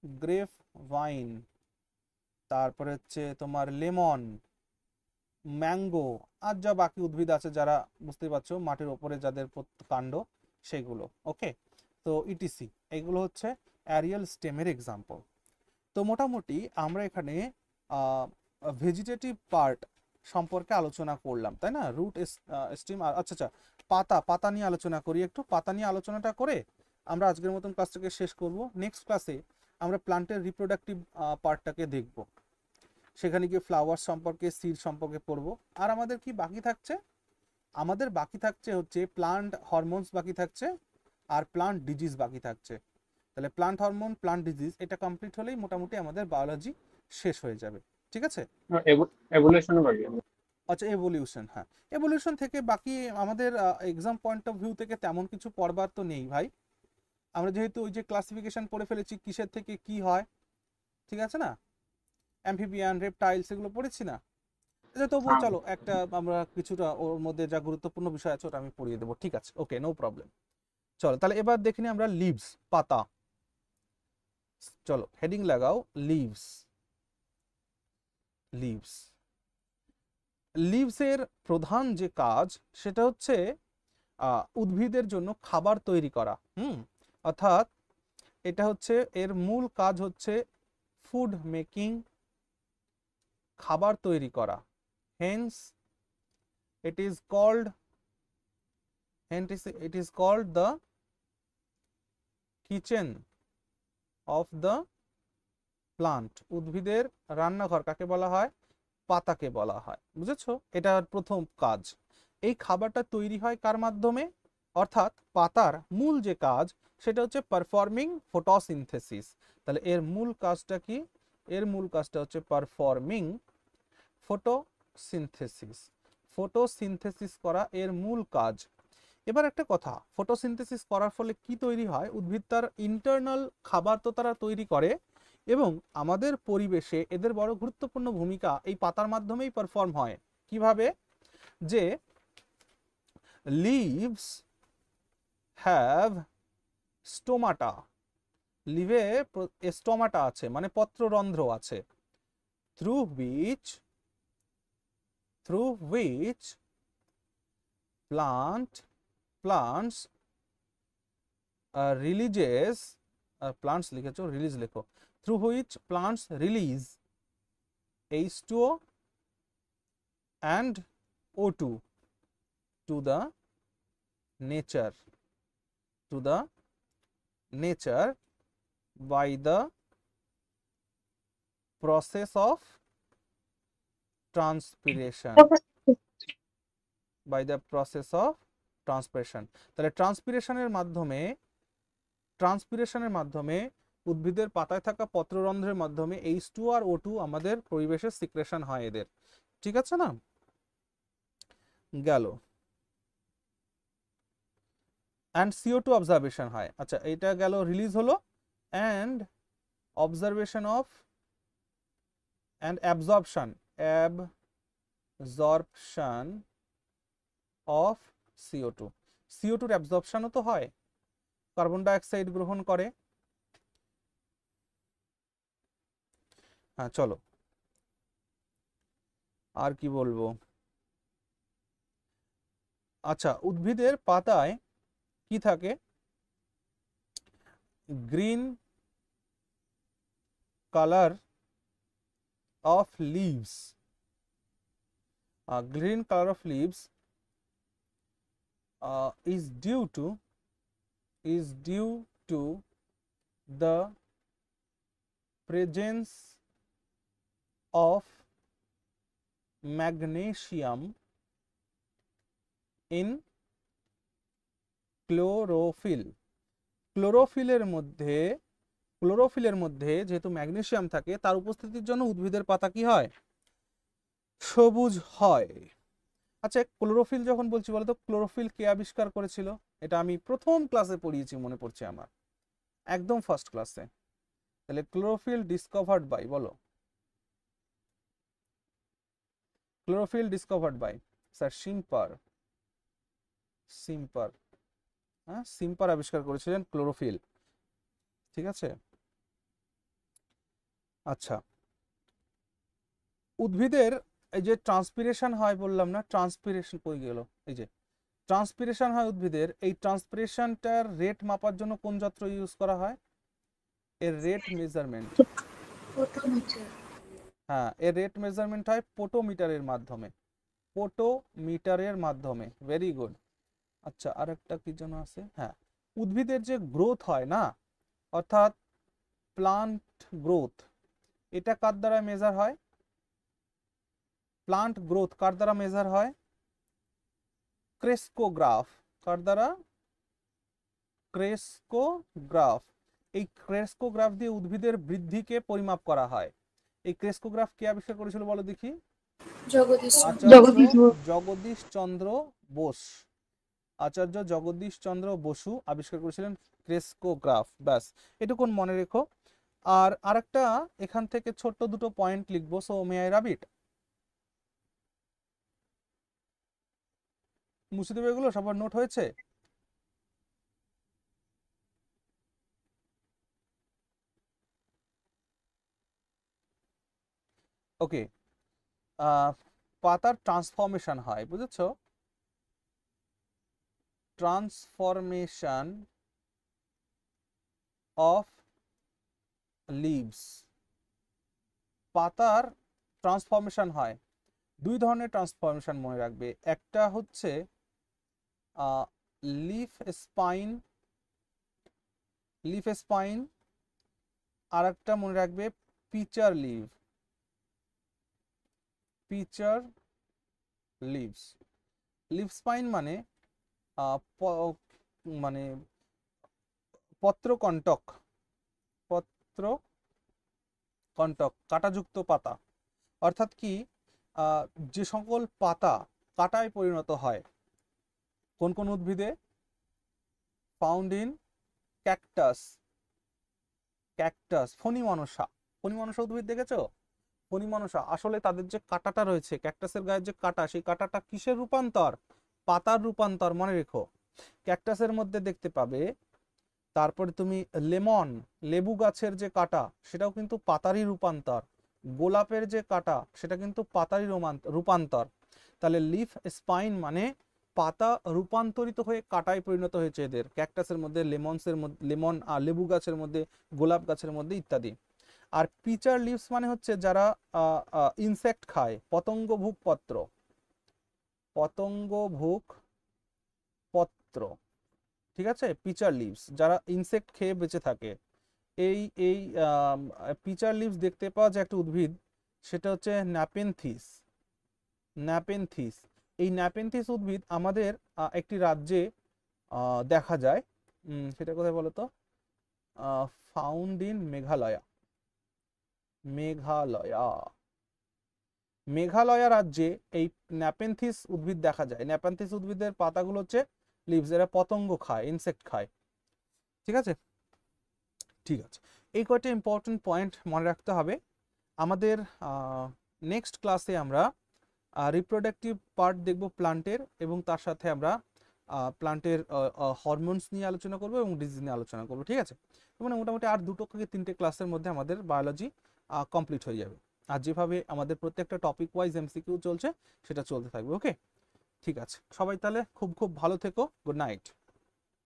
গ্রেপ ভাইন। তারপরে হচ্ছে তোমার লেমন, ম্যাঙ্গো, আর যা বাকি উদ্ভিদ আছে যারা বুঝতে পারছো মাটির ওপরে যাদের কাণ্ড সেগুলো। ওকে, তো ইটিসি এগুলো হচ্ছে অ্যারিয়াল স্টেমের এক্সাম্পল। তো মোটামুটি আমরা এখানে ভেজিটেটিভ পার্ট সম্পর্কে আলোচনা করলাম, তাই না? Root, stem. আচ্ছা আচ্ছা, পাতা, পাতা নিয়ে আলোচনা করি একটু। পাতা নিয়ে আলোচনাটা করে আমরা আজকের মতন ক্লাসটাকে শেষ করব। নেক্সট ক্লাসে আমরা প্লান্টের রিপ্রোডাক্টিভ পার্টটাকে দেখব। সেখানে গিয়ে ফ্লাওয়ার সম্পর্কে, সিড সম্পর্কে পড়ব। আর আমাদের কি বাকি থাকছে? আমাদের বাকি থাকছে হচ্ছে প্লান্ট হরমোনস বাকি থাকছে, আর প্লান্ট ডিজিজ বাকি থাকছে। তাহলে প্লান্ট হরমোন, প্লান্ট ডিজিজ এটা কমপ্লিট হলেই মোটামুটি আমাদের বায়োলজি শেষ হয়ে যাবে। ঠিক আছে? এভলিউশনও বাকি। আচ্ছা, এভলিউশন, হ্যাঁ এভলিউশন থেকে বাকি আমাদের এক্সাম পয়েন্ট অফ ভিউ থেকে তেমন কিছু পড়বার তো নেই ভাই। আমরা যেহেতু ওই যে ক্লাসিফিকেশন পড়ে ফেলেছি কিসের থেকে কি হয়, ঠিক আছে না? অ্যামফিবিয়ান, রেপটাইলস এগুলো পড়েছি না? তবুও চলো একটা আমরা কিছুটা ওর মধ্যে যা গুরুত্বপূর্ণ বিষয় আছে ওটা আমি পড়িয়ে দেবো। ঠিক আছে, ওকে, নো প্রবলেম। চলো তাহলে এবার দেখি আমরা লিভস, পাতা। চলো হেডিং লাগাও লিভস। লিভস, লিভসের প্রধান যে কাজ সেটা হচ্ছে উদ্ভিদের জন্য খাবার তৈরি করা। অর্থাৎ এটা হচ্ছে এর মূল কাজ হচ্ছে ফুড মেকিং, খাবার তৈরি করা। Hence it is called the kitchen of the plant. উদ্ভিদের রান্নাঘর কাকে বলা হয়? পাতাকে বলা হয়। বুঝেছো? এটা প্রথম কাজ। এই খাবারটা তৈরি হয় কার মাধ্যমে? অর্থাৎ পাতার মূল যে কাজ সেটা হচ্ছে পারফর্মিং ফটোসিনথেসিস। তাহলে এর মূল কাজটা কি? এর মূল কাজটা হচ্ছে পারফর্মিং ফটোসিনথেসিস। ফটোসিনথেসিস করা এর মূল কাজ। এবার একটা কথা, ফটোসিনথেসিস করার ফলে কি তৈরি হয়? উদ্ভিদ তার ইন্টারনাল খাবার তো তারা তৈরি করে, এবং আমাদের পরিবেশে এদের বড় গুরুত্বপূর্ণ ভূমিকা এই পাতার মাধ্যমেই পারফর্ম হয়। কিভাবে? যে লিভস হ্যাভ স্টোমাটা, লিভে স্টোমাটা আছে, মানে পত্ররন্ধ্র আছে, through which plants releases, plants লিখেছো, রিলিজ লেখো, through which plants release H2O and O2 to the nature by the process of transpiration. By the process of transpiration. তাহলে ট্রান্সপিরেশনের মাধ্যমে উদ্ভিদের পাতায় থাকা পত্ররন্ধ্রের মাধ্যমে H2 আর O2 আমাদের পরিবেশে সিক্রেশন হয় এদের। ঠিক আছে না? গেল। and CO2 অবজারভেশন হয়। আচ্ছা, এটা গেল, রিলিজ হলো, and observation of and absorption of CO2. CO2 এর অ্যাবজর্পশনও তো হয়, কার্বন ডাই অক্সাইড গ্রহণ করে। হ্যাঁ চলো আর কি বলবো। আচ্ছা, উদ্ভিদের পাতায় কি থাকে? Green colour of leaves. Green color of leaves is due to the presence of magnesium in chlorophyll. ক্লোরোফিলের মধ্যে যেহেতু ম্যাগনেসিয়াম থাকে, তার উপস্থিতির জন্য উদ্ভিদের পাতা কি হয়? সবুজ হয়। আচ্ছা, ক্লোরোফিল যখন বলছি, বলতো ক্লোরোফিল কে আবিষ্কার করেছিল? এটা আমি প্রথম ক্লাসে পড়িয়েছি, মনে পড়ছে আমার, একদম ফার্স্ট ক্লাসে। তাহলে ক্লোরোফিল ডিসকভার্ড বাই, বলো। Chlorophyll discovered by sir Schimper. হ্যাঁ, সিম্পার আবিষ্কার করেছিলেন ক্লোরোফিল। ঠিক আছে। আচ্ছা, উদ্ভিদের এই যে ট্রান্সপিরেশন হয় বললাম না, ট্রান্সপিরেশন কই গেল? এই যে ট্রান্সপিরেশন হয় উদ্ভিদের, এই ট্রান্সপিরেশনটার রেট মাপার জন্য কোন যন্ত্র ইউজ করা হয়? এর রেট মেজারমেন্ট। হ্যাঁ, এর রেট মেজারমেন্ট হয় পোটোমিটারের মাধ্যমে। Very good. আচ্ছা, আরেকটা কি যেন আছে? হ্যাঁ, উদ্ভিদের যে গ্রোথ হয় না, অর্থাৎ প্লান্ট গ্রোথ, এটা কার দ্বারা মেজার হয়? প্লান্ট গ্রোথ কার দ্বারা মেজার হয়? ক্রেস্কোগ্রাফ। কার দ্বারা? ক্রেস্কোগ্রাফ। এই ক্রেস্কোগ্রাফ দিয়ে উদ্ভিদের বৃদ্ধিকে পরিমাপ করা হয়। এই ক্রেস্কোগ্রাফ কে আবিষ্কার করেছিল বলো দেখি? জগদীশ চন্দ্র বোস। আচার্য জগদীশ চন্দ্র বসু আবিষ্কার করেছিলেন ক্রেস্কোগ্রাফ। ব্যাস, এটুকুন মনে রেখো। আর আরেকটা এখান থেকে ছোট্ট দুটো পয়েন্ট লিখবো। সো মে আই রাব ইট? মুছে দেবে এগুলো? সবার নোট হয়েছে? ওকে, পাতার ট্রান্সফরমেশন হয়, বুঝেছো? ট্রান্সফরমেশন অফ লিভস, পাতার ট্রান্সফরমেশন হয়। দুই ধরনের ট্রান্সফরমেশন মনে রাখবে, একটা হচ্ছে লিফ স্পাইন, আর একটা মনে রাখবে পিচার লিভস। লিফ স্পাইন মানে মানে পত্রকণ্টক, কাঁটাযুক্ত পাতা। অর্থাৎ কি, যে সকল পাতা কাঁটায় পরিণত হয় কোন কোন উদ্ভিদে? ফাউন্ড ইন ক্যাকটাস, ফণিমনসা উদ্ভিদ দেখেছো? ফণিমনসা, আসলে তাদের যে কাঁটাটা রয়েছে, ক্যাকটাসের গায়ের যে কাঁটা, সেই কাঁটাটা কিসের রূপান্তর? পাতার রূপান্তর, মনে রেখো। ক্যাকটাসের মধ্যে দেখতে পাবে। তারপরে তুমি লেবু গাছের যে কাঁটা, সেটাও কিন্তু পাতারই রূপান্তর। গোলাপের যে কাঁটা, সেটা কিন্তু পাতারই রূপান্তর। তাহলে লিফ স্পাইন মানে পাতা রূপান্তরিত হয়ে কাঁটায় পরিণত হয়েছে এদের, ক্যাকটাসের মধ্যে, লেবু গাছের মধ্যে, গোলাপ গাছের মধ্যে ইত্যাদি। আর পিচার লিভস মানে হচ্ছে যারা ইনসেক্ট খায়, পতঙ্গভুক পত্র, ঠিক আছে? পিচার লিভস যারা ইনসেক্ট খেয়ে বেঁচে থাকে। এই এই পিচার লিভস দেখতে পাওয়া যায় একটা উদ্ভিদ, সেটা হচ্ছে ন্যাপেনথিস। এই ন্যাপেনথিস উদ্ভিদ আমাদের একটি রাজ্যে দেখা যায়। সেটা কোথায় বলো তো? ফাউন্ড ইন মেঘালয়া রাজ্যে এই ন্যাপেনথিস উদ্ভিদ দেখা যায়। ন্যাপেনথিস উদ্ভিদের পাতাগুলো হচ্ছে লিভস, এরা পতঙ্গ খায়, ইনসেক্ট খায়। ঠিক আছে, এই কয়টা ইম্পর্টেন্ট পয়েন্ট মনে রাখতে হবে। আমাদের নেক্সট ক্লাসে আমরা রিপ্রোডাক্টিভ পার্ট দেখব প্লান্টের, এবং তার সাথে আমরা প্লান্টের হরমোনস নিয়ে আলোচনা করব এবং ডিজিজ নিয়ে আলোচনা করব। ঠিক আছে, মানে মোটামুটি আর 2 থেকে 3টে ক্লাসের মধ্যে আমাদের বায়োলজি কমপ্লিট হয়ে যাবে। আর যেভাবে আমাদের প্রত্যেকটা টপিক ওয়াইজ এমসিকিউ চলছে, সেটা চলতে থাকবে। ওকে, ঠিক আছে, সবাই তাহলে খুব ভালো থেকো। Good night.